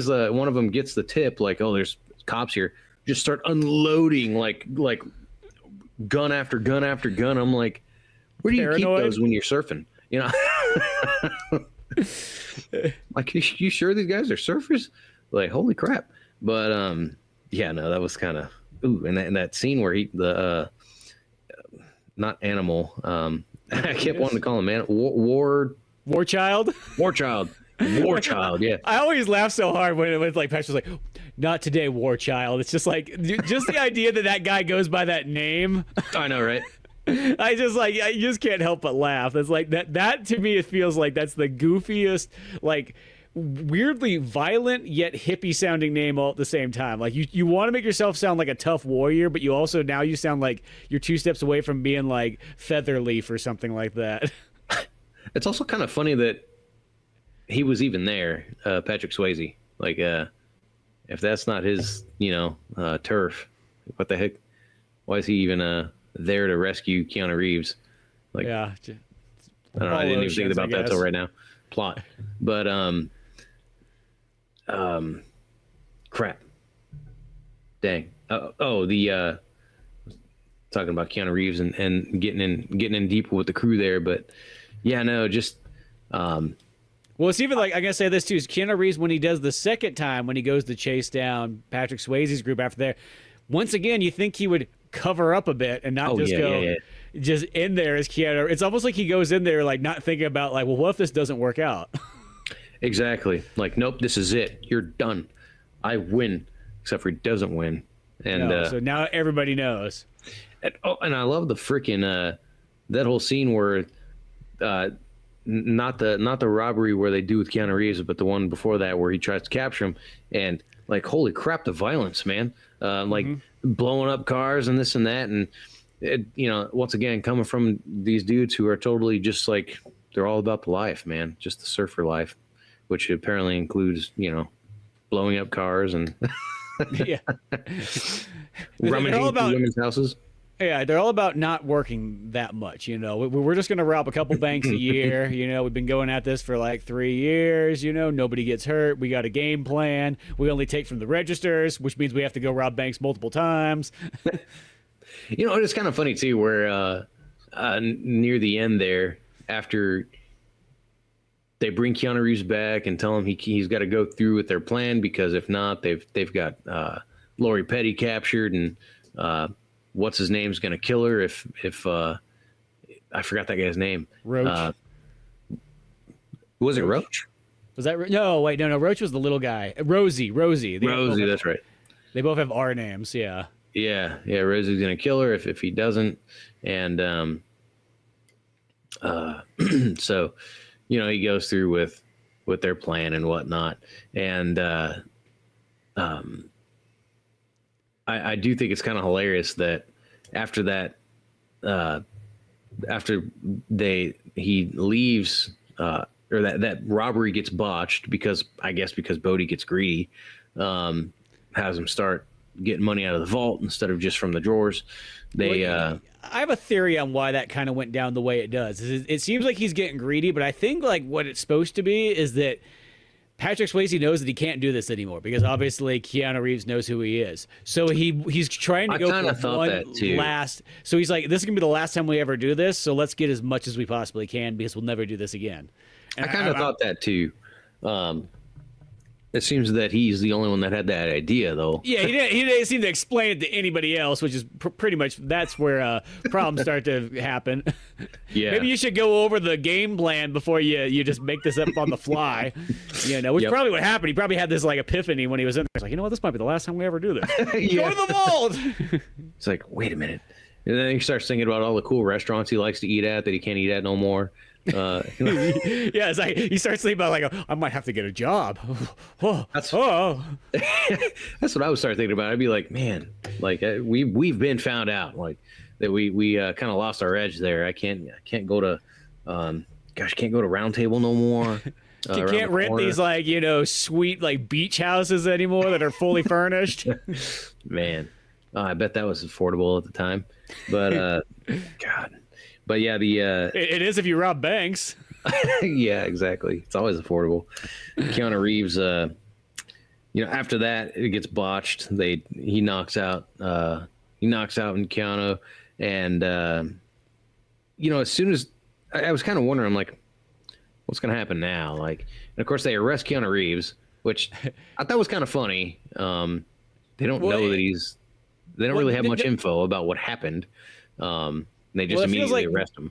one of them gets the tip, like, oh, there's cops here, just start unloading like gun after gun after gun. I'm like, where do you keep those when you're surfing? Like, you sure these guys are surfers? Like, holy crap. But yeah, no, that was kind of and that scene where not animal, I kept wanting to call him war child. Yeah. I always laugh so hard when it was like Patrick's like, not today, war child. It's just like just the idea that guy goes by that name. I know, right? I just can't help but laugh. It's like that to me, it feels like that's the goofiest, like weirdly violent yet hippie sounding name all at the same time. Like you want to make yourself sound like a tough warrior, but you also now you sound like you're 2 steps away from being like Featherleaf or something like that. It's also kind of funny that he was even there, Patrick Swayze. Like, if that's not his, turf, what the heck? Why is he even there to rescue Keanu Reeves? Like, yeah, I don't know. I didn't even think about that till right now. Plot, but crap. Dang. Talking about Keanu Reeves and getting in deep with the crew there, but yeah, no, just. Well, it's even like, I gotta say this too, is Keanu Reeves, when he does the second time, when he goes to chase down Patrick Swayze's group after there, once again, you think he would cover up a bit and not just in there as Keanu. It's almost like he goes in there like not thinking about like, well, what if this doesn't work out? Exactly. Like, nope, this is it. You're done. I win, except for he doesn't win. And so now everybody knows. And I love the freaking that whole scene where not the robbery where they do with Keanu Reeves, but the one before that where he tries to capture him, and like, holy crap, the violence, man! Like blowing up cars and this and that, and once again, coming from these dudes who are totally just like, they're all about the life, man, just the surfer life, which apparently includes blowing up cars and yeah, rummaging through women's houses. Yeah, they're all about not working that much, We're just going to rob a couple banks a year, We've been going at this for like 3 years, Nobody gets hurt. We got a game plan. We only take from the registers, which means we have to go rob banks multiple times. It's kind of funny, too, where near the end there, after they bring Keanu Reeves back and tell him he's got to go through with their plan, because if not, they've got Lori Petty captured, and what's his name's going to kill her if I forgot that guy's name. Roach. Was it Roach? Was that no? Wait, no. Roach was the little guy. Rosie. Rosie, that's right. They both have R names. Yeah. Yeah. Rosie's going to kill her if he doesn't, and so he goes through with with their plan and whatnot. And I do think it's kind of hilarious that after that, after he leaves, or that robbery gets botched because Bodhi gets greedy, has him start getting money out of the vault instead of just from the drawers. I have a theory on why that kind of went down the way it does. It seems like he's getting greedy, but I think like what it's supposed to be is that Patrick Swayze knows that he can't do this anymore because obviously Keanu Reeves knows who he is. So he's trying to go for one last. So he's like, this is gonna be the last time we ever do this. So let's get as much as we possibly can because we'll never do this again. And I kind of thought that too. It seems that he's the only one that had that idea, though. Yeah, he didn't seem to explain it to anybody else, which is pretty much that's where problems start to happen. Yeah, maybe you should go over the game plan before you just make this up on the fly. Which probably what happened. He probably had this like epiphany when he was in there. He's like, you know what, this might be the last time we ever do this. Yeah. Go to the vault. It's like, wait a minute, and then he starts thinking about all the cool restaurants he likes to eat at that he can't eat at no more. Yeah, it's like he starts thinking about like, I might have to get a job. That's what I would start thinking about. I'd be like, man, like we've been found out, like that we kind of lost our edge there. I can't go to can't go to Round Table no more. You can't rent these like sweet like beach houses anymore that are fully furnished. Man, I bet that was affordable at the time, but God. But yeah, it is if you rob banks. Yeah, exactly. It's always affordable. Keanu Reeves, after that it gets botched. He knocks out in Keanu, and as soon as I was kind of wondering, I'm like, what's gonna happen now? Like, and of course they arrest Keanu Reeves, which I thought was kind of funny. They don't know that they don't really have much info about what happened. They just immediately arrest him.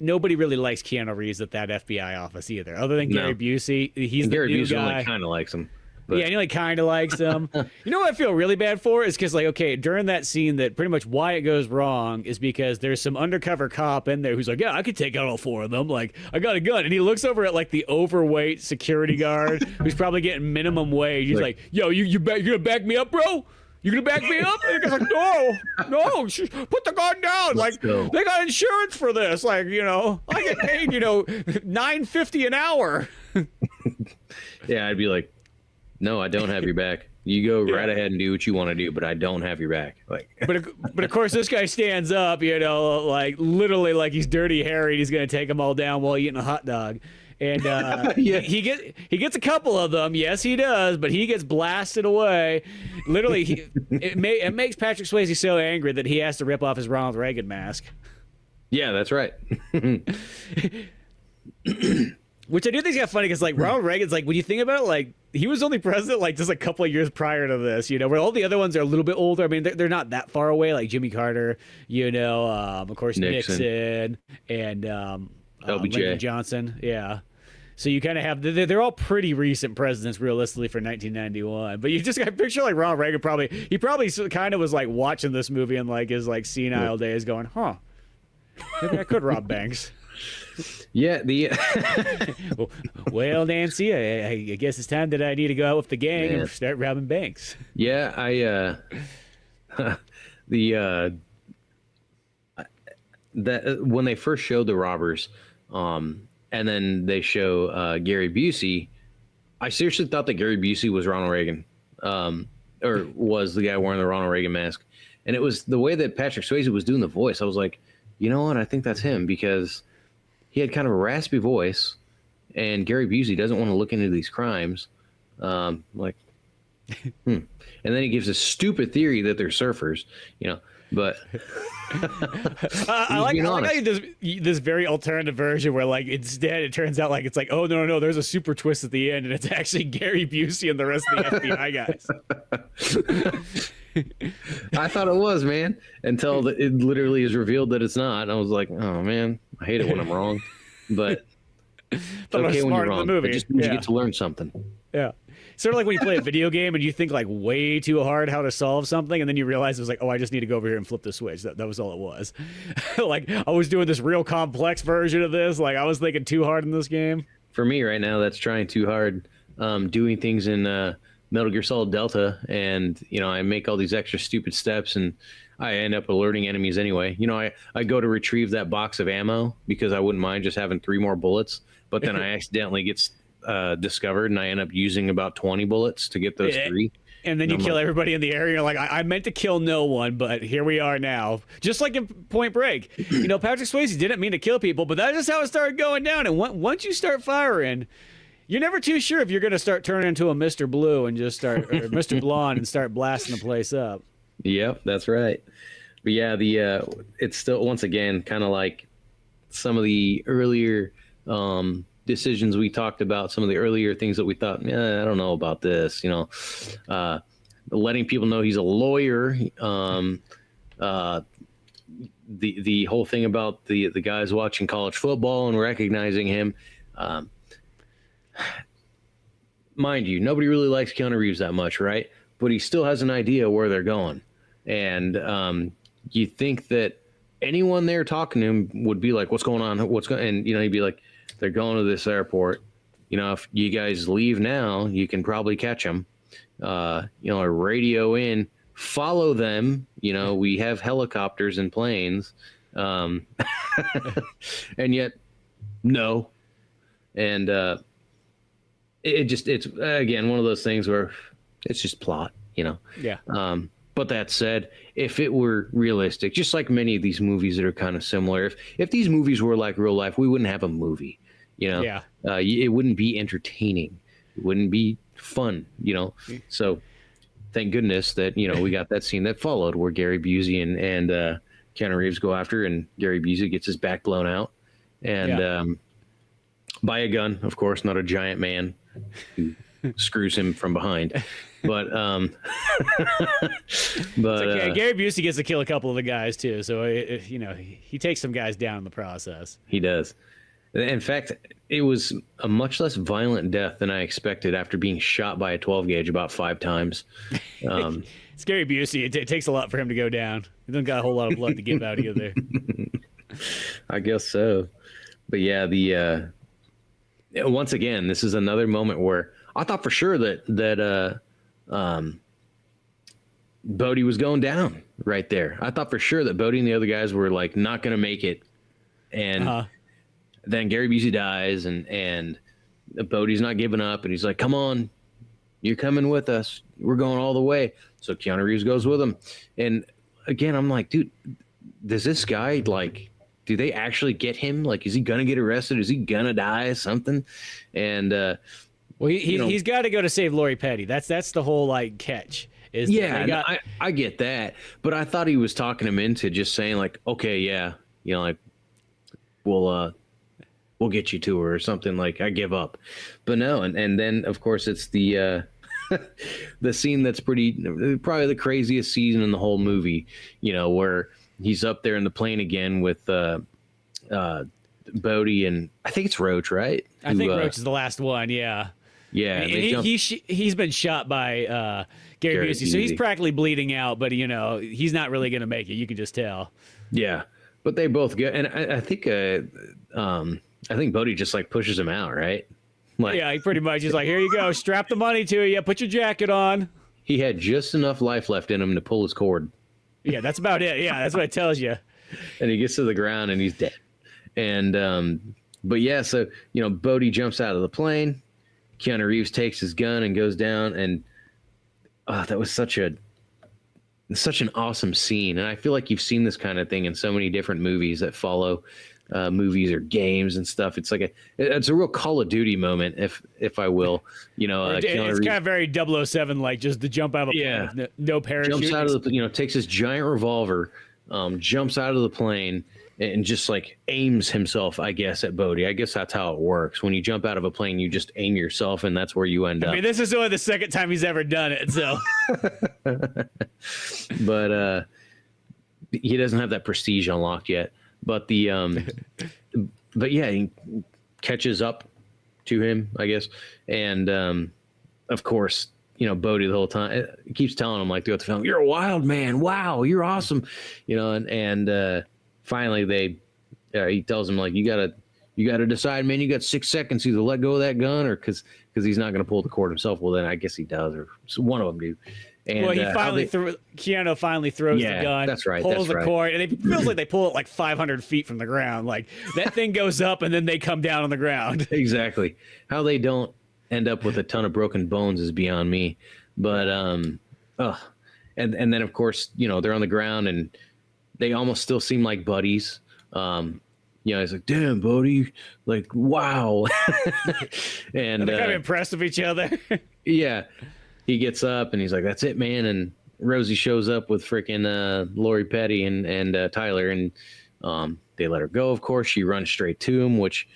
Nobody really likes Keanu Reeves at that FBI office either, other than Gary Busey. He's Gary the new Busey guy. only kind of likes him. But... Yeah, he like kind of likes him. You know what I feel really bad for is because during that scene, that pretty much why it goes wrong is because there's some undercover cop in there who's like, yeah, I could take out all four of them. Like, I got a gun, and he looks over at like the overweight security guard who's probably getting minimum wage. He's like, yo, you gonna back me up, bro? You gonna back me up? And the guy's like, no, put the gun down. Like, they got insurance for this. Like, I get paid, $9.50 an hour. Yeah, I'd be like, no, I don't have your back. You go right ahead and do what you want to do, but I don't have your back. Like, but of course, this guy stands up, like literally like he's Dirty Harry. He's gonna take them all down while eating a hot dog. And he gets a couple of them. Yes, he does, but he gets blasted away. Literally, it makes Patrick Swayze so angry that he has to rip off his Ronald Reagan mask. Yeah, that's right. Which I do think is kind of funny because like Ronald Reagan's like when you think about it, like he was only president like just a couple of years prior to this, where all the other ones are a little bit older. I mean, they're not that far away, like Jimmy Carter, of course Nixon and LBJ. Lyndon Johnson, yeah. So you kind of have they're all pretty recent presidents, realistically, for 1991. But you just got a picture like Ronald Reagan probably kind of was like watching this movie in like his like senile days, going, maybe I could rob banks. Yeah, well, Nancy, I guess it's time that I need to go out with the gang and start robbing banks. Yeah, that when they first showed the robbers, and then they show Gary Busey, I seriously thought that Gary Busey was Ronald Reagan, or was the guy wearing the Ronald Reagan mask. And it was the way that Patrick Swayze was doing the voice. I was like, you know what? I think that's him because he had kind of a raspy voice, and Gary Busey doesn't want to look into these crimes. And then he gives a stupid theory that they're surfers, but I like how this very alternative version where like instead it turns out like it's like, oh no, there's a super twist at the end and it's actually Gary Busey and the rest of the FBI guys. I thought it was, man, until it literally is revealed that it's not. And I was like, oh man, I hate it when I'm wrong, but it's okay when you're wrong. It just means you get to learn something. Yeah. Sort of like when you play a video game and you think like way too hard how to solve something, and then you realize it was like, oh, I just need to go over here and flip the switch. That was all it was. Like I was doing this real complex version of this. Like I was thinking too hard in this game. for me right now, that's trying too hard. Doing things in Metal Gear Solid Delta, and I make all these extra stupid steps, and I end up alerting enemies anyway. I go to retrieve that box of ammo because I wouldn't mind just having 3 more bullets, but then I accidentally get discovered, and I end up using about 20 bullets to get those 3. And then you kill everybody in the area. You're like, I meant to kill no one, but here we are now. Just like in Point Break. Patrick Swayze didn't mean to kill people, but that's just how it started going down. And once you start firing, you're never too sure if you're going to start turning into a Mr. Blue and just start, or Mr. Blonde and start blasting the place up. Yep, that's right. But yeah, it's still, once again, kind of like some of the earlier decisions we talked about, some of the earlier things that we thought, I don't know about this, letting people know he's a lawyer. The whole thing about the guys watching college football and recognizing him. Mind you, nobody really likes Keanu Reeves that much, right? But he still has an idea where they're going. And you think that anyone there talking to him would be like, what's going on? And, he'd be like, they're going to this airport. If you guys leave now, you can probably catch them. Radio in, follow them. We have helicopters and planes. And yet, no. And it's again, one of those things where it's just plot, Yeah. But that said, if it were realistic, just like many of these movies that are kind of similar, if these movies were like real life, we wouldn't have a movie, Yeah. It wouldn't be entertaining. It wouldn't be fun, So thank goodness that, we got that scene that followed where Gary Busey and Keanu Reeves go after, and Gary Busey gets his back blown out. And by a gun, of course, not a giant man who screws him from behind. But Gary Busey gets to kill a couple of the guys too, so he takes some guys down in the process. He does. In fact, it was a much less violent death than I expected after being shot by a 12 gauge about 5 times. It's Gary Busey. It takes a lot for him to go down. He doesn't got a whole lot of blood to give out either. I guess so. But yeah, once again, this is another moment where I thought for sure that Bodhi was going down right there. I thought for sure that Bodhi and the other guys were like not going to make it, and then Gary Busey dies, and Bodhi's not giving up, and he's like, "Come on, you're coming with us. We're going all the way." So Keanu Reeves goes with him, and again, I'm like, dude, does this guy like? Do they actually get him? Like, is he gonna get arrested? Is he gonna die? Something, and well, he's got to go to save Lori Petty. That's the whole like catch. I get that, but I thought he was talking him into just saying like, okay, yeah, like we'll get you to her or something. Like, I give up, but no, and then of course it's the the scene that's probably the craziest scene in the whole movie. Where he's up there in the plane again with Bodhi and I think it's Roach, right? I think Roach is the last one. Yeah. Yeah, he's been shot by Gary Busey, so he's practically bleeding out. But he's not really going to make it. You can just tell. Yeah, but they both get, and I think Bodhi just like pushes him out, right? Like, yeah, he pretty much. He's like, "Here you go, strap the money to you, put your jacket on." He had just enough life left in him to pull his cord. Yeah, that's about it. Yeah, that's what it tells you. And he gets to the ground and he's dead. And but yeah, so Bodhi jumps out of the plane. Keanu Reeves takes his gun and goes down, and that was such an awesome scene. And I feel like you've seen this kind of thing in so many different movies that follow movies or games and stuff. It's like it's a real Call of Duty moment, if I will. It's kind of very 007, like just the jump out of a plane with no parachute. Jumps out of the takes his giant revolver, jumps out of the plane, and just like aims himself, I guess, at Bodhi. I guess that's how it works. When you jump out of a plane, you just aim yourself, and that's where you end up. I mean, this is only the second time he's ever done it, so. But he doesn't have that prestige unlocked yet. But but yeah, he catches up to him, I guess, and of course, Bodhi the whole time keeps telling him like throughout the film, "You're a wild man. Wow, you're awesome," and finally he tells him like, you you got to decide, man. You got 6 seconds to either let go of that gun or because he's not going to pull the cord himself. Well, then I guess he does, or one of them do. And, well, Keanu finally throws the gun. That's right. Pulls the cord, and it feels like they pull it like 500 feet from the ground. Like that thing goes up, and then they come down on the ground. Exactly. How they don't end up with a ton of broken bones is beyond me. But and then of course, you know, they're on the ground and they almost still seem like buddies. You know, he's like, damn, buddy, like, wow. And they're kind of impressed with each other. Yeah. He gets up and he's like, that's it, man. And Rosie shows up with freaking Lori Petty and Tyler, and they let her go. Of course, she runs straight to him, which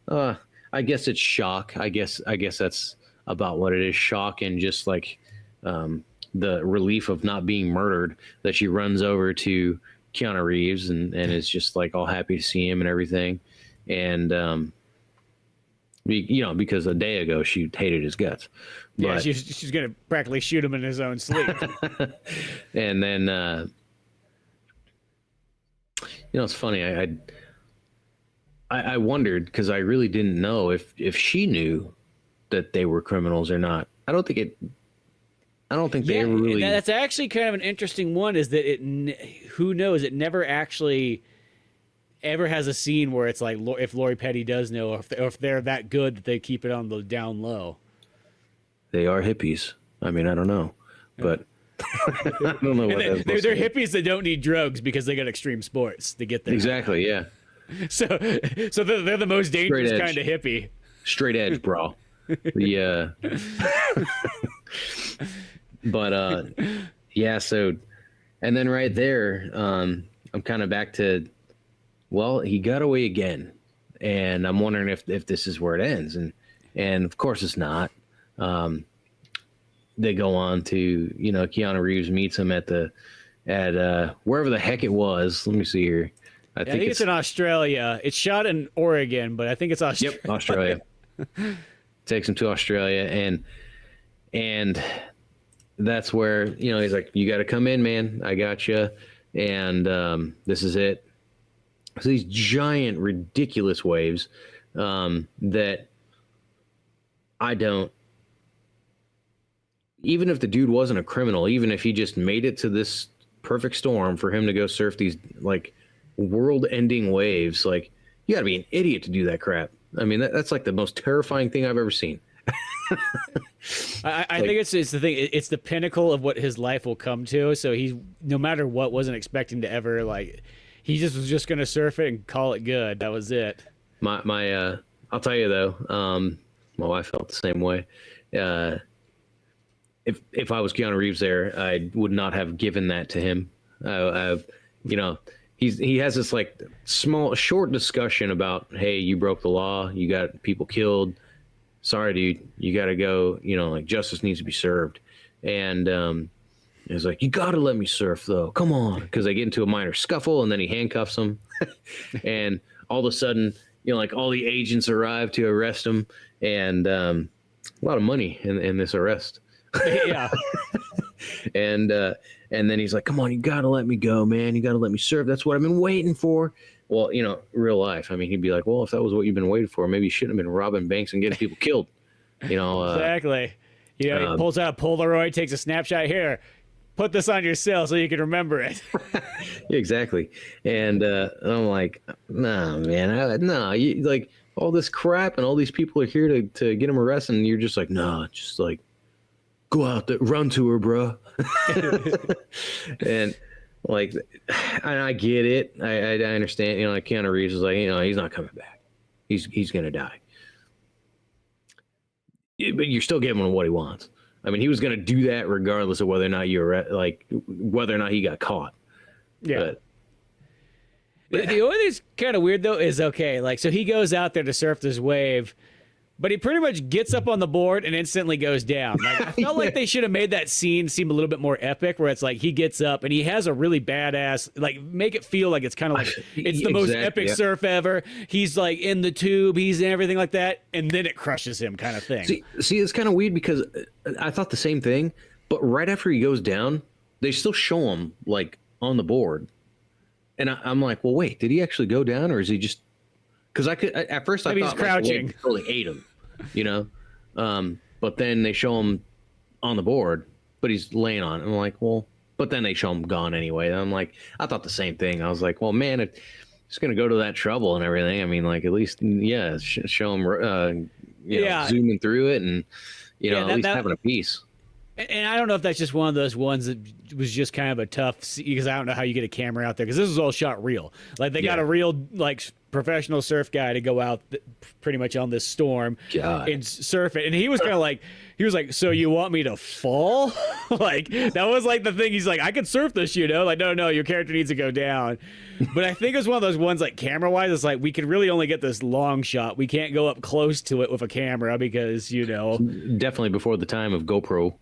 I guess it's shock. I guess that's about what it is, shock, and just like the relief of not being murdered, that she runs over to Keanu Reeves and is just like all happy to see him and everything. And you know, because a day ago she hated his guts. Yeah, but, she's gonna practically shoot him in his own sleep. And then you know, it's funny. I wondered, because I really didn't know if she knew that they were criminals or not. I don't think they ever really. That's actually kind of an interesting one. Is that who knows? It never actually ever has a scene where it's like if Lori Petty does know, or if they're that good that they keep it on the down low. They are hippies. I mean, I don't know, but I don't know what they're hippies that don't need drugs because they got extreme sports to get there. Exactly. Yeah. So they're the most dangerous kind of hippie. Straight edge, bro. Yeah. But yeah. So, and then right there, I'm kind of back to, well, he got away again, and I'm wondering if this is where it ends, and of course it's not. They go on to, you know, Keanu Reeves meets him at wherever the heck it was. Let me see here. I think it's in Australia. It's shot in Oregon, but I think it's Australia. Yep, Australia. Takes him to Australia, and that's where, you know, he's like, you got to come in, man. I got you. And this is it. So these giant, ridiculous waves that I don't. Even if the dude wasn't a criminal, even if he just made it to this perfect storm for him to go surf these like world-ending waves, like, you got to be an idiot to do that crap. I mean, that's like the most terrifying thing I've ever seen. I think it's the thing. It's the pinnacle of what his life will come to. So he's, no matter what, wasn't expecting to ever, like, he just was just going to surf it and call it good. That was it. I'll tell you though, my wife felt the same way. If I was Keanu Reeves there, I would not have given that to him. You know, he has this like short discussion about, hey, you broke the law, you got people killed. Sorry, dude, you got to go. You know, like, justice needs to be served. And he's like, you got to let me surf though. Come on, because they get into a minor scuffle, and then he handcuffs him, and all of a sudden, you know, like, all the agents arrive to arrest him, and a lot of money in this arrest. Yeah. And then he's like, come on, you got to let me go, man. You got to let me serve. That's what I've been waiting for. Well, you know, real life, I mean, he'd be like, well, if that was what you've been waiting for, maybe you shouldn't have been robbing banks and getting people killed. You know, exactly. You know, he pulls out a Polaroid, takes a snapshot. Here, put this on your cell so you can remember it. Yeah, exactly. And I'm like, nah, man, you, like, all this crap and all these people are here to get him arrested, and you're just like, nah, just like, go out there, run to her, bro. And like, I get it. I understand. You know, like, Keanu Reeves is like, you know, he's not coming back. He's gonna die. But you're still giving him what he wants. I mean, he was gonna do that regardless of whether or not whether or not he got caught. Yeah. But the only thing that's kind of weird though is, okay, like, so he goes out there to surf this wave, but he pretty much gets up on the board and instantly goes down. Like, I felt like they should have made that scene seem a little bit more epic, where it's like he gets up and he has a really badass, like, make it feel like it's kind of like it's the most epic surf ever. He's like in the tube, he's in everything like that, and then it crushes him, kind of thing. See, it's kind of weird because I thought the same thing, but right after he goes down, they still show him like on the board, and I'm like, well, wait, did he actually go down, or is he just because I could at first I Maybe thought he's crouching. Like, totally ate him, you know. But then they show him on the board, but he's laying on it. I'm like, well, but then they show him gone anyway. And I'm like, I thought the same thing. I was like, well, man, it's going to go to that trouble and everything. I mean, like, at least, yeah, show him, zooming through it and, at least having a piece. And I don't know if that's just one of those ones that was just kind of a tough, because I don't know how you get a camera out there, because this was all shot real. Like, they got a real, like, professional surf guy to go out pretty much on this storm and surf it. And he was kind of like, so you want me to fall? Like, that was like the thing. He's like, I can surf this, like, no, your character needs to go down. But I think it's one of those ones, like, camera wise, it's like, we can really only get this long shot. We can't go up close to it with a camera because, Definitely before the time of GoPro.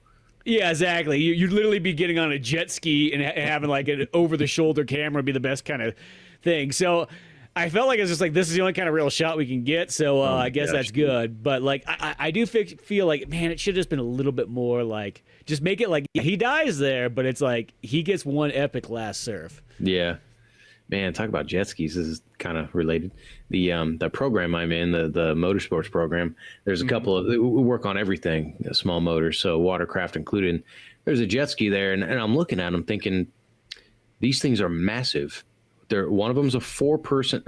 Yeah, exactly. You'd literally be getting on a jet ski and having like an over-the-shoulder camera be the best kind of thing. So I felt like it's just like, this is the only kind of real shot we can get. So I guess that's good. But like, I do feel like, man, it should have just been a little bit more like, just make it like he dies there, but it's like he gets one epic last surf. Yeah. Man, talk about jet skis. This is kind of related. The program I'm in, the motorsports program, there's a couple of, we work on everything, small motors, so watercraft included. There's a jet ski there, and I'm looking at them thinking, these things are massive. One of them's a three-person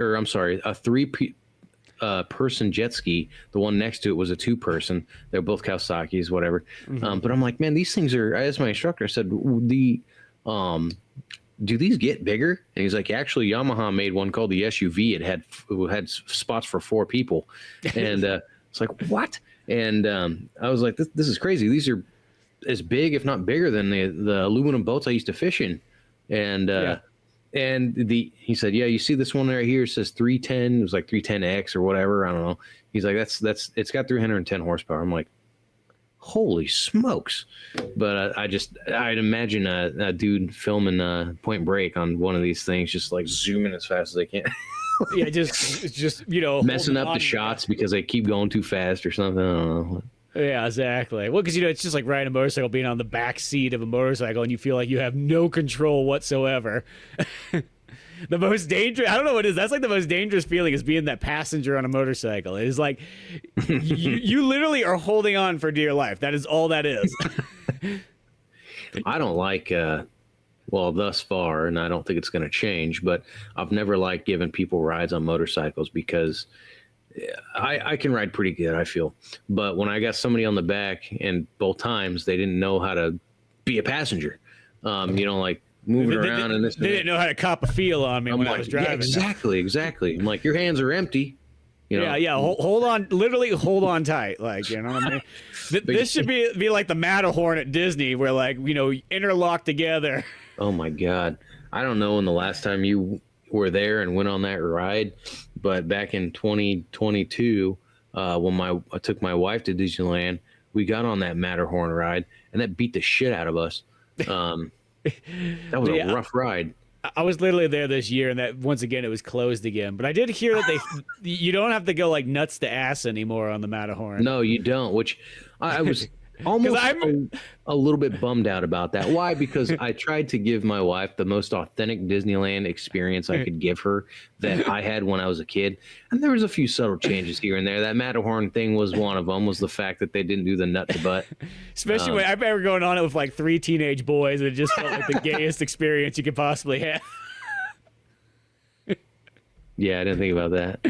jet ski. The one next to it was a two-person. They're both Kawasaki's, whatever. But I'm like, man, these things are, I asked my instructor, I said, do these get bigger? And he's like, actually, Yamaha made one called the SUV. It had spots for 4 people. And it's like, what? And I was like, this is crazy. These are as big, if not bigger, than the aluminum boats I used to fish in. And he said, yeah, you see this one right here? It says 310. It was like 310X or whatever. I don't know. He's like, it's got 310 horsepower. I'm like, holy smokes. But I'd imagine a dude filming Point Break on one of these things, just like zooming as fast as they can. Yeah, just messing up the shots because they keep going too fast or something. I don't know. Yeah, exactly. Well, because it's just like riding a motorcycle, being on the back seat of a motorcycle, and you feel like you have no control whatsoever. The most dangerous, I don't know what it is. That's like the most dangerous feeling, is being that passenger on a motorcycle. It is like you literally are holding on for dear life. That is all that is. I don't like, thus far, and I don't think it's going to change, but I've never liked giving people rides on motorcycles because I can ride pretty good, I feel. But when I got somebody on the back, and both times they didn't know how to be a passenger, like, moving around and this. They didn't know how to cop a feel on me when I was driving. Yeah, exactly. I'm like, your hands are empty. Yeah. Hold on, literally hold on tight. Like, you know what I mean? This should be like the Matterhorn at Disney, where like, interlocked together. Oh my God. I don't know when the last time you were there and went on that ride, but back in 2022, when I took my wife to Disneyland, we got on that Matterhorn ride, and that beat the shit out of us. That was a rough ride. I was literally there this year, and that once again it was closed again. But I did hear that you don't have to go like nuts to ass anymore on the Matterhorn. No, you don't. Which I was almost a little bit bummed out about that. Why? Because I tried to give my wife the most authentic Disneyland experience I could give her that I had when I was a kid, and there was a few subtle changes here and there. That Matterhorn thing was one of them. Was the fact that they didn't do the nut to butt. Especially when I remember going on it with like 3 teenage boys, and it just felt like the gayest experience you could possibly have. Yeah, I didn't think about that.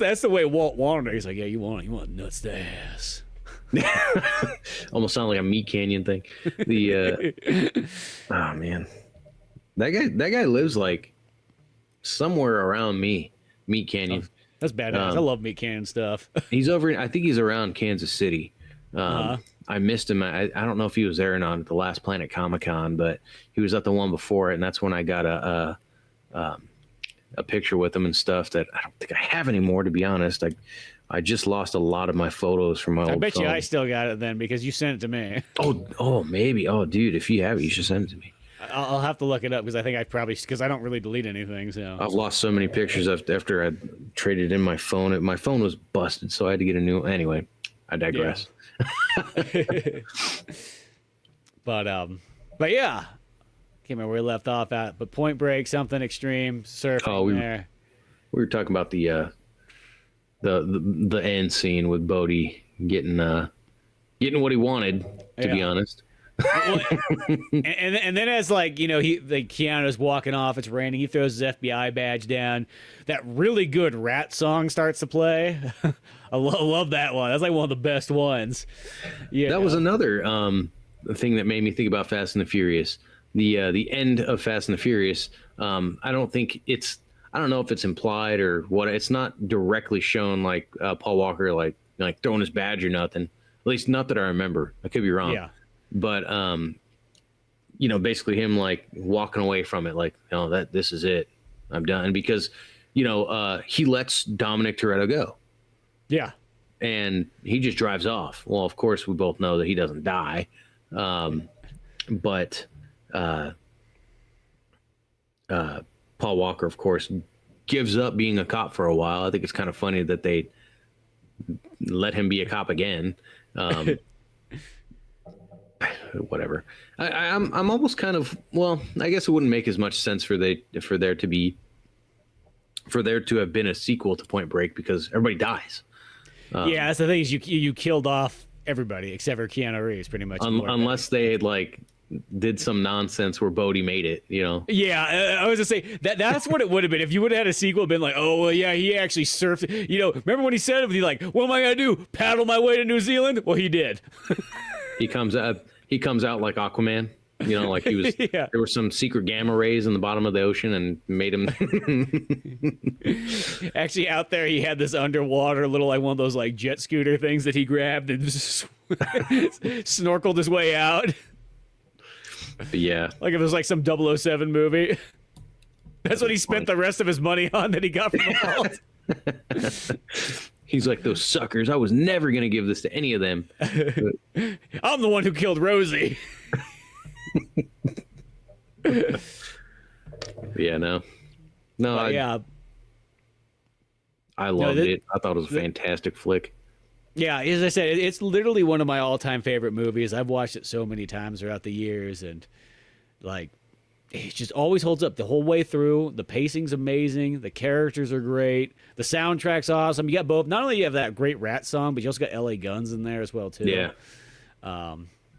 That's the way Walt wanted it. He's like, yeah, you want nuts to ass. Almost sound like a Meat Canyon thing. Oh man, that guy lives like somewhere around Meat Canyon. That's badass. I love Meat Canyon stuff. He's over. I think he's around Kansas City. I missed him. I don't know if he was there or not at the last Planet Comic-Con, but he was at the one before it, and that's when I got a picture with him and stuff that I don't think I have anymore, to be honest. I just lost a lot of my photos from my old phone. I bet you I still got it then, because you sent it to me. Oh, maybe. Oh, dude, if you have it, you should send it to me. I'll have to look it up, because I think because I don't really delete anything. So I've lost so many pictures after I traded in my phone. My phone was busted, so I had to get a new one. Anyway, I digress. Yeah. But yeah. Can't remember where we left off at, but Point Break, something extreme, surfing there. we were talking about the end scene with Bodhi getting what he wanted, to be honest. Well, and then as like Keanu's walking off, it's raining. He throws his FBI badge down. That really good Rat song starts to play. I love that one. That's like one of the best ones. Yeah, that was another thing that made me think about Fast and the Furious. The end of Fast and the Furious. I don't know if it's implied or what. It's not directly shown like Paul Walker like throwing his badge or nothing. At least not that I remember. I could be wrong. Yeah. But basically him like walking away from it, like, that this is it, I'm done, because he lets Dominic Toretto go. Yeah. And he just drives off. Well, of course, we both know that he doesn't die, but Paul Walker, of course, gives up being a cop for a while. I think it's kind of funny that they let him be a cop again. Whatever. I'm almost kind of, well, I guess it wouldn't make as much sense for there to have been a sequel to Point Break because everybody dies. Yeah, that's the thing is you killed off everybody except for Keanu Reeves, pretty much. Unless they had like did some nonsense where Bodhi made it, Yeah, I was gonna say that's what it would have been if you would have had a sequel. Been like, oh well, yeah, he actually surfed. Remember when he said it? He's like, what am I gonna do? Paddle my way to New Zealand? Well, he did. He comes out like Aquaman. Like he was. Yeah. There were some secret gamma rays in the bottom of the ocean and made him. Actually, out there, he had this underwater little like one of those like jet scooter things that he grabbed and snorkeled his way out. Yeah, like it was like some 007 movie. That's what he spent the rest of his money on that he got from the vault. He's like, those suckers, I was never going to give this to any of them. I'm the one who killed Rosie. Yeah, no. I loved it. I thought it was a fantastic flick. Yeah, as I said, it's literally one of my all-time favorite movies. I've watched it so many times throughout the years, and like it just always holds up the whole way through. The pacing's amazing. The characters are great. The soundtrack's awesome. You got both. Not only you have that great Rat song, but you also got LA Guns in there as well too. Yeah.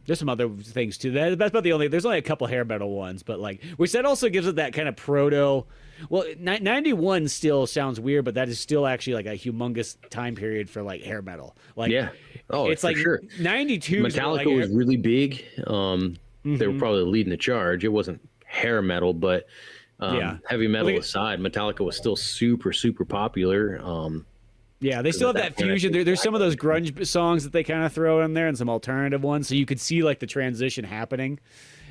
There's some other things too. That's about the only. There's only a couple hair metal ones, but like, which that also gives it that kind of proto. Well, 91 still sounds weird, but that is still actually like a humongous time period for like hair metal. Like, yeah. Oh, it's like sure. 92. Metallica was really big. They were probably leading the charge. It wasn't hair metal, but heavy metal aside, Metallica was still super, super popular. Yeah, they still have that fusion. There's some of those grunge songs that they kind of throw in there and some alternative ones, so you could see like the transition happening,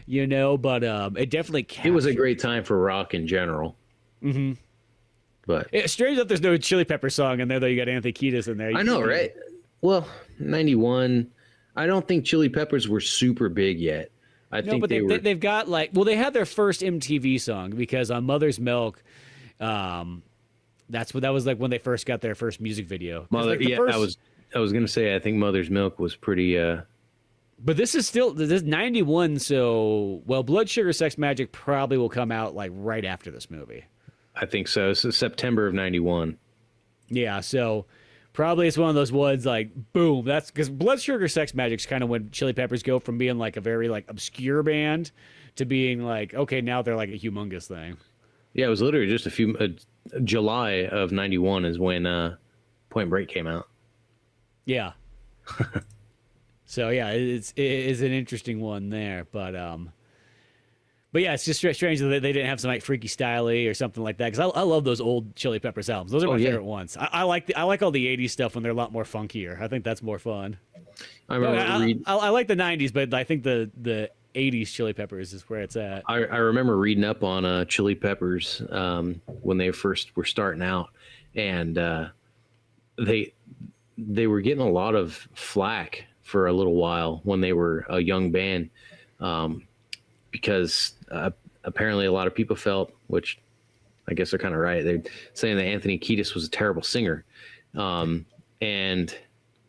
but it definitely captured. It was a great time for rock in general. Mm-hmm. But it's strange that there's no Chili Pepper song in there, though. You got Anthony Kiedis in there. I know, right? Well, 91, I don't think Chili Peppers were super big yet. I think they've got like, well, they had their first MTV song because on Mother's Milk, that was like when they first got their first music video. I was gonna say I think Mother's Milk was pretty. But this is 91, so Blood Sugar Sex Magic probably will come out like right after this movie. I think so. So September of 91. Yeah, so probably it's one of those ones like boom. That's because Blood Sugar Sex Magic's kind of when Chili Peppers go from being like a very like obscure band to being like okay, now they're like a humongous thing. Yeah, it was literally just July of 91 is when Point Break came out. Yeah. So yeah, it's an interesting one there, but yeah, it's just strange that they didn't have some like Freaky Styley or something like that because I love those old Chili Peppers albums. Those are my favorite ones. I like all the '80s stuff when they're a lot more funkier. I think that's more fun. I like the '90s, but I think the '80s Chili Peppers is where it's at. I remember reading up on Chili Peppers when they first were starting out, and they were getting a lot of flack for a little while when they were a young band, because apparently a lot of people felt, which I guess they're kind of right, they're saying that Anthony Kiedis was a terrible singer, and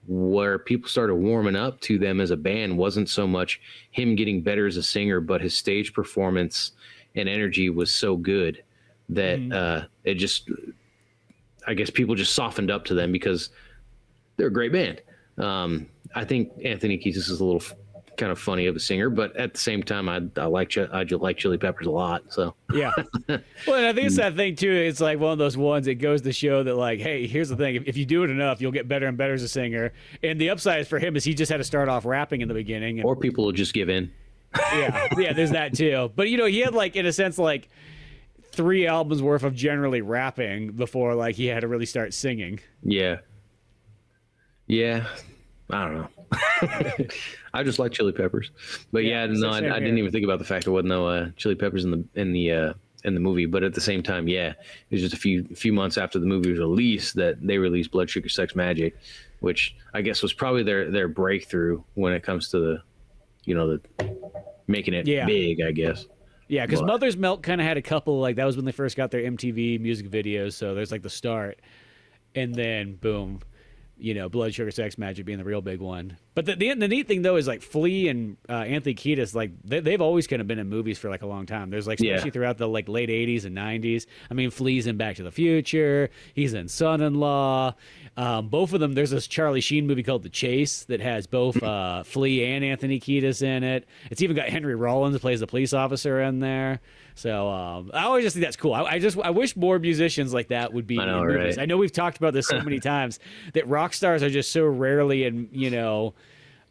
where people started warming up to them as a band wasn't so much him getting better as a singer, but his stage performance and energy was so good that it just I guess people just softened up to them because they're a great band. I think Anthony Kiedis is a little kind of funny of a singer, but at the same time, I like Chili Peppers a lot. So yeah. Well, and I think it's that thing too. It's like one of those ones that goes to show that, like, hey, here's the thing: if you do it enough, you'll get better and better as a singer. And the upside for him is he just had to start off rapping in the beginning, or people will just give in. Yeah, there's that too. But he had, like, in a sense, like 3 albums worth of generally rapping before, like, he had to really start singing. Yeah. I don't know. I just like Chili Peppers, but I didn't even think about the fact there wasn't no Chili Peppers in the movie. But at the same time, it was just a few months after the movie was released that they released Blood Sugar Sex Magic, which I guess was probably their breakthrough when it comes to the making it big, I guess. Yeah, because Mother's Milk kind of had a couple, like, that was when they first got their MTV music videos, so there's like the start, and then boom. Blood Sugar Sex Magic being the real big one. But the neat thing, though, is like Flea and Anthony Kiedis, like they've always kind of been in movies for like a long time. There's like, especially throughout the like late 80s and 90s. I mean, Flea's in Back to the Future. He's in Son-in-Law. Both of them, there's this Charlie Sheen movie called The Chase that has both Flea and Anthony Kiedis in it. It's even got Henry Rollins, who plays the police officer, in there. So I always just think that's cool. I wish more musicians like that would be in movies. Right? I know we've talked about this so many times that rock stars are just so rarely in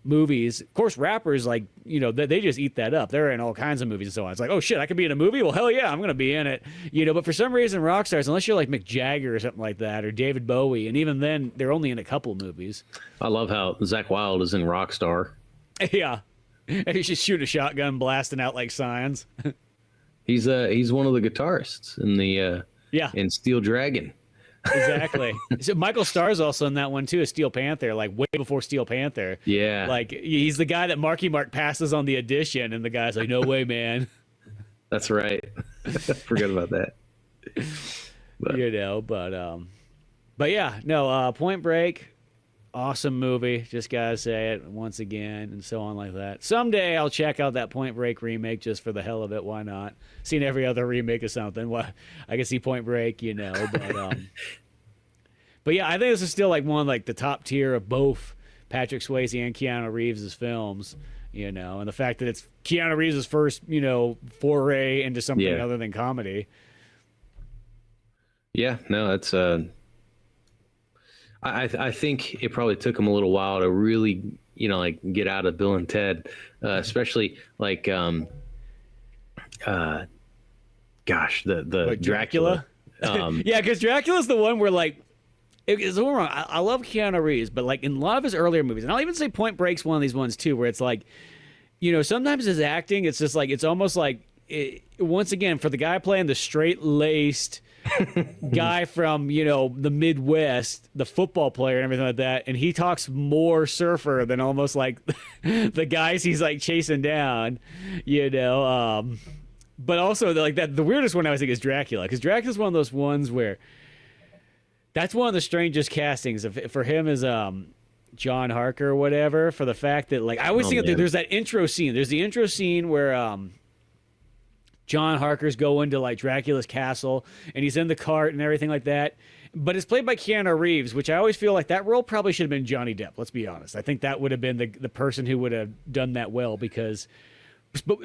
movies. Of course, rappers, like, they just eat that up. They're in all kinds of movies and so on. It's like, oh shit, I could be in a movie? Well, hell yeah, I'm gonna be in it. But for some reason, rock stars, unless you're like Mick Jagger or something like that, or David Bowie, and even then, they're only in a couple movies. I love how Zakk Wylde is in Rockstar. Yeah, and he's just shooting a shotgun, blasting out like signs. He's one of the guitarists in the in Steel Dragon. Exactly. So Michael Starr's also in that one too, as Steel Panther, like way before Steel Panther. Yeah. Like, he's the guy that Marky Mark passes on the audition, and the guy's like, "No way, man." That's right. Forget about that. But yeah, no. Point Break, awesome movie. Just gotta say it once again, and so on like that. Someday I'll check out that Point Break remake just for the hell of it. Why not? Seen every other remake of something. Well, I can see Point Break, But yeah, I think this is still like one of like the top tier of both Patrick Swayze and Keanu Reeves' films. And the fact that it's Keanu Reeves' first, foray into something other than comedy. Yeah, no, that's I think it probably took him a little while to really, like get out of Bill and Ted, especially like, the like Dracula. Yeah, because Dracula's the one where, like, it's all wrong. I love Keanu Reeves, but like in a lot of his earlier movies, and I'll even say Point Break's one of these ones too, where it's like, sometimes his acting, it's just like, it's almost like, once again, for the guy playing the straight-laced guy from the Midwest, the football player and everything like that, and he talks more surfer than almost like the guys he's like chasing down, but also like that, the weirdest one I always think is Dracula, because Dracula's one of those ones where that's one of the strangest castings for him is John Harker or whatever, for the fact that, like, I always think there's that intro scene. There's the intro scene where John Harker's going to like Dracula's castle, and he's in the cart and everything like that. But it's played by Keanu Reeves, which I always feel like that role probably should have been Johnny Depp. Let's be honest. I think that would have been the person who would have done that well, because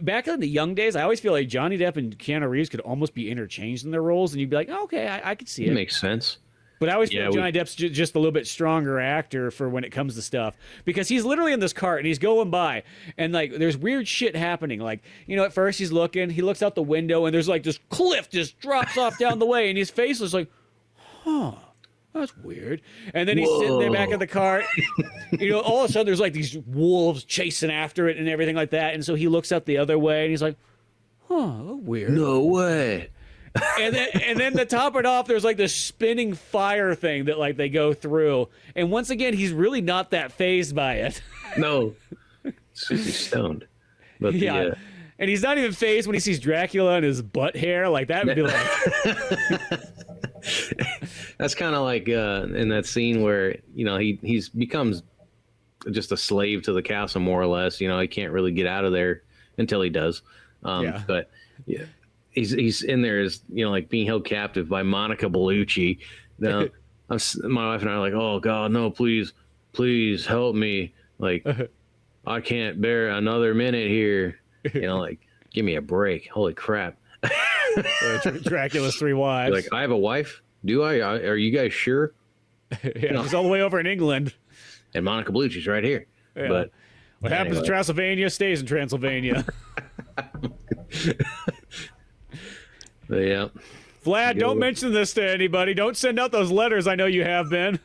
back in the young days, I always feel like Johnny Depp and Keanu Reeves could almost be interchanged in their roles, and you'd be like, oh, okay, I could see it. It makes sense. But I always feel like Johnny Depp's just a little bit stronger actor for when it comes to stuff, because he's literally in this cart and he's going by, and like there's weird shit happening. Like, at first he looks out the window, and there's like this cliff just drops off down the way, and his face is like, huh, that's weird. And then he's sitting there back in the cart. All of a sudden there's like these wolves chasing after it and everything like that. And so he looks out the other way and he's like, huh, weird. No way. and then to top it off, there's like this spinning fire thing that like they go through. And once again, he's really not that fazed by it. No. He's stoned. But yeah. And he's not even fazed when he sees Dracula and his butt hair. Like, that would be like... That's kind of like in that scene where, he becomes just a slave to the castle, more or less. He can't really get out of there until he does. But yeah, he's in there as, like being held captive by Monica Bellucci. Now, my wife and I are like, oh God, no, please help me. Like, I can't bear another minute here. Like, give me a break. Holy crap. Dracula's 3 wives. Like, I have a wife? Do I? Are you guys sure? Yeah, he's all the way over in England. And Monica Bellucci's right here. Yeah. But what happens in Transylvania stays in Transylvania. But yeah. Vlad, don't mention this to anybody. Don't send out those letters. I know you have been.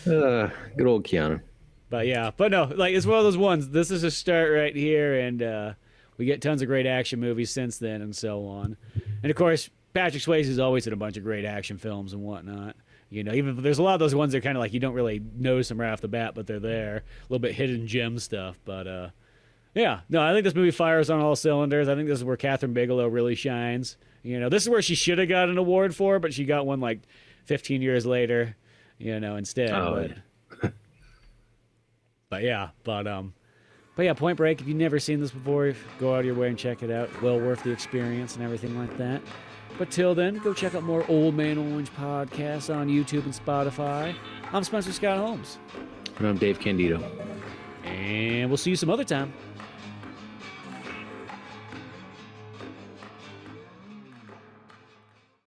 Good old Keanu. But yeah, but no, like it's one of those ones. This is a start right here, and we get tons of great action movies since then, and so on. And of course, Patrick Swayze is always in a bunch of great action films and whatnot. Even there's a lot of those ones that are kind of like you don't really notice them right off the bat, but they're there. A little bit hidden gem stuff, but yeah, no, I think this movie fires on all cylinders. I think this is where Kathryn Bigelow really shines. This is where she should have got an award for, but she got one like 15 years later, instead. Oh, But yeah, Point Break, if you've never seen this before, go out of your way and check it out. Well worth the experience and everything like that. But till then, go check out more Old Man Orange podcasts on YouTube and Spotify. I'm Spencer Scott Holmes. And I'm Dave Candido. And we'll see you some other time.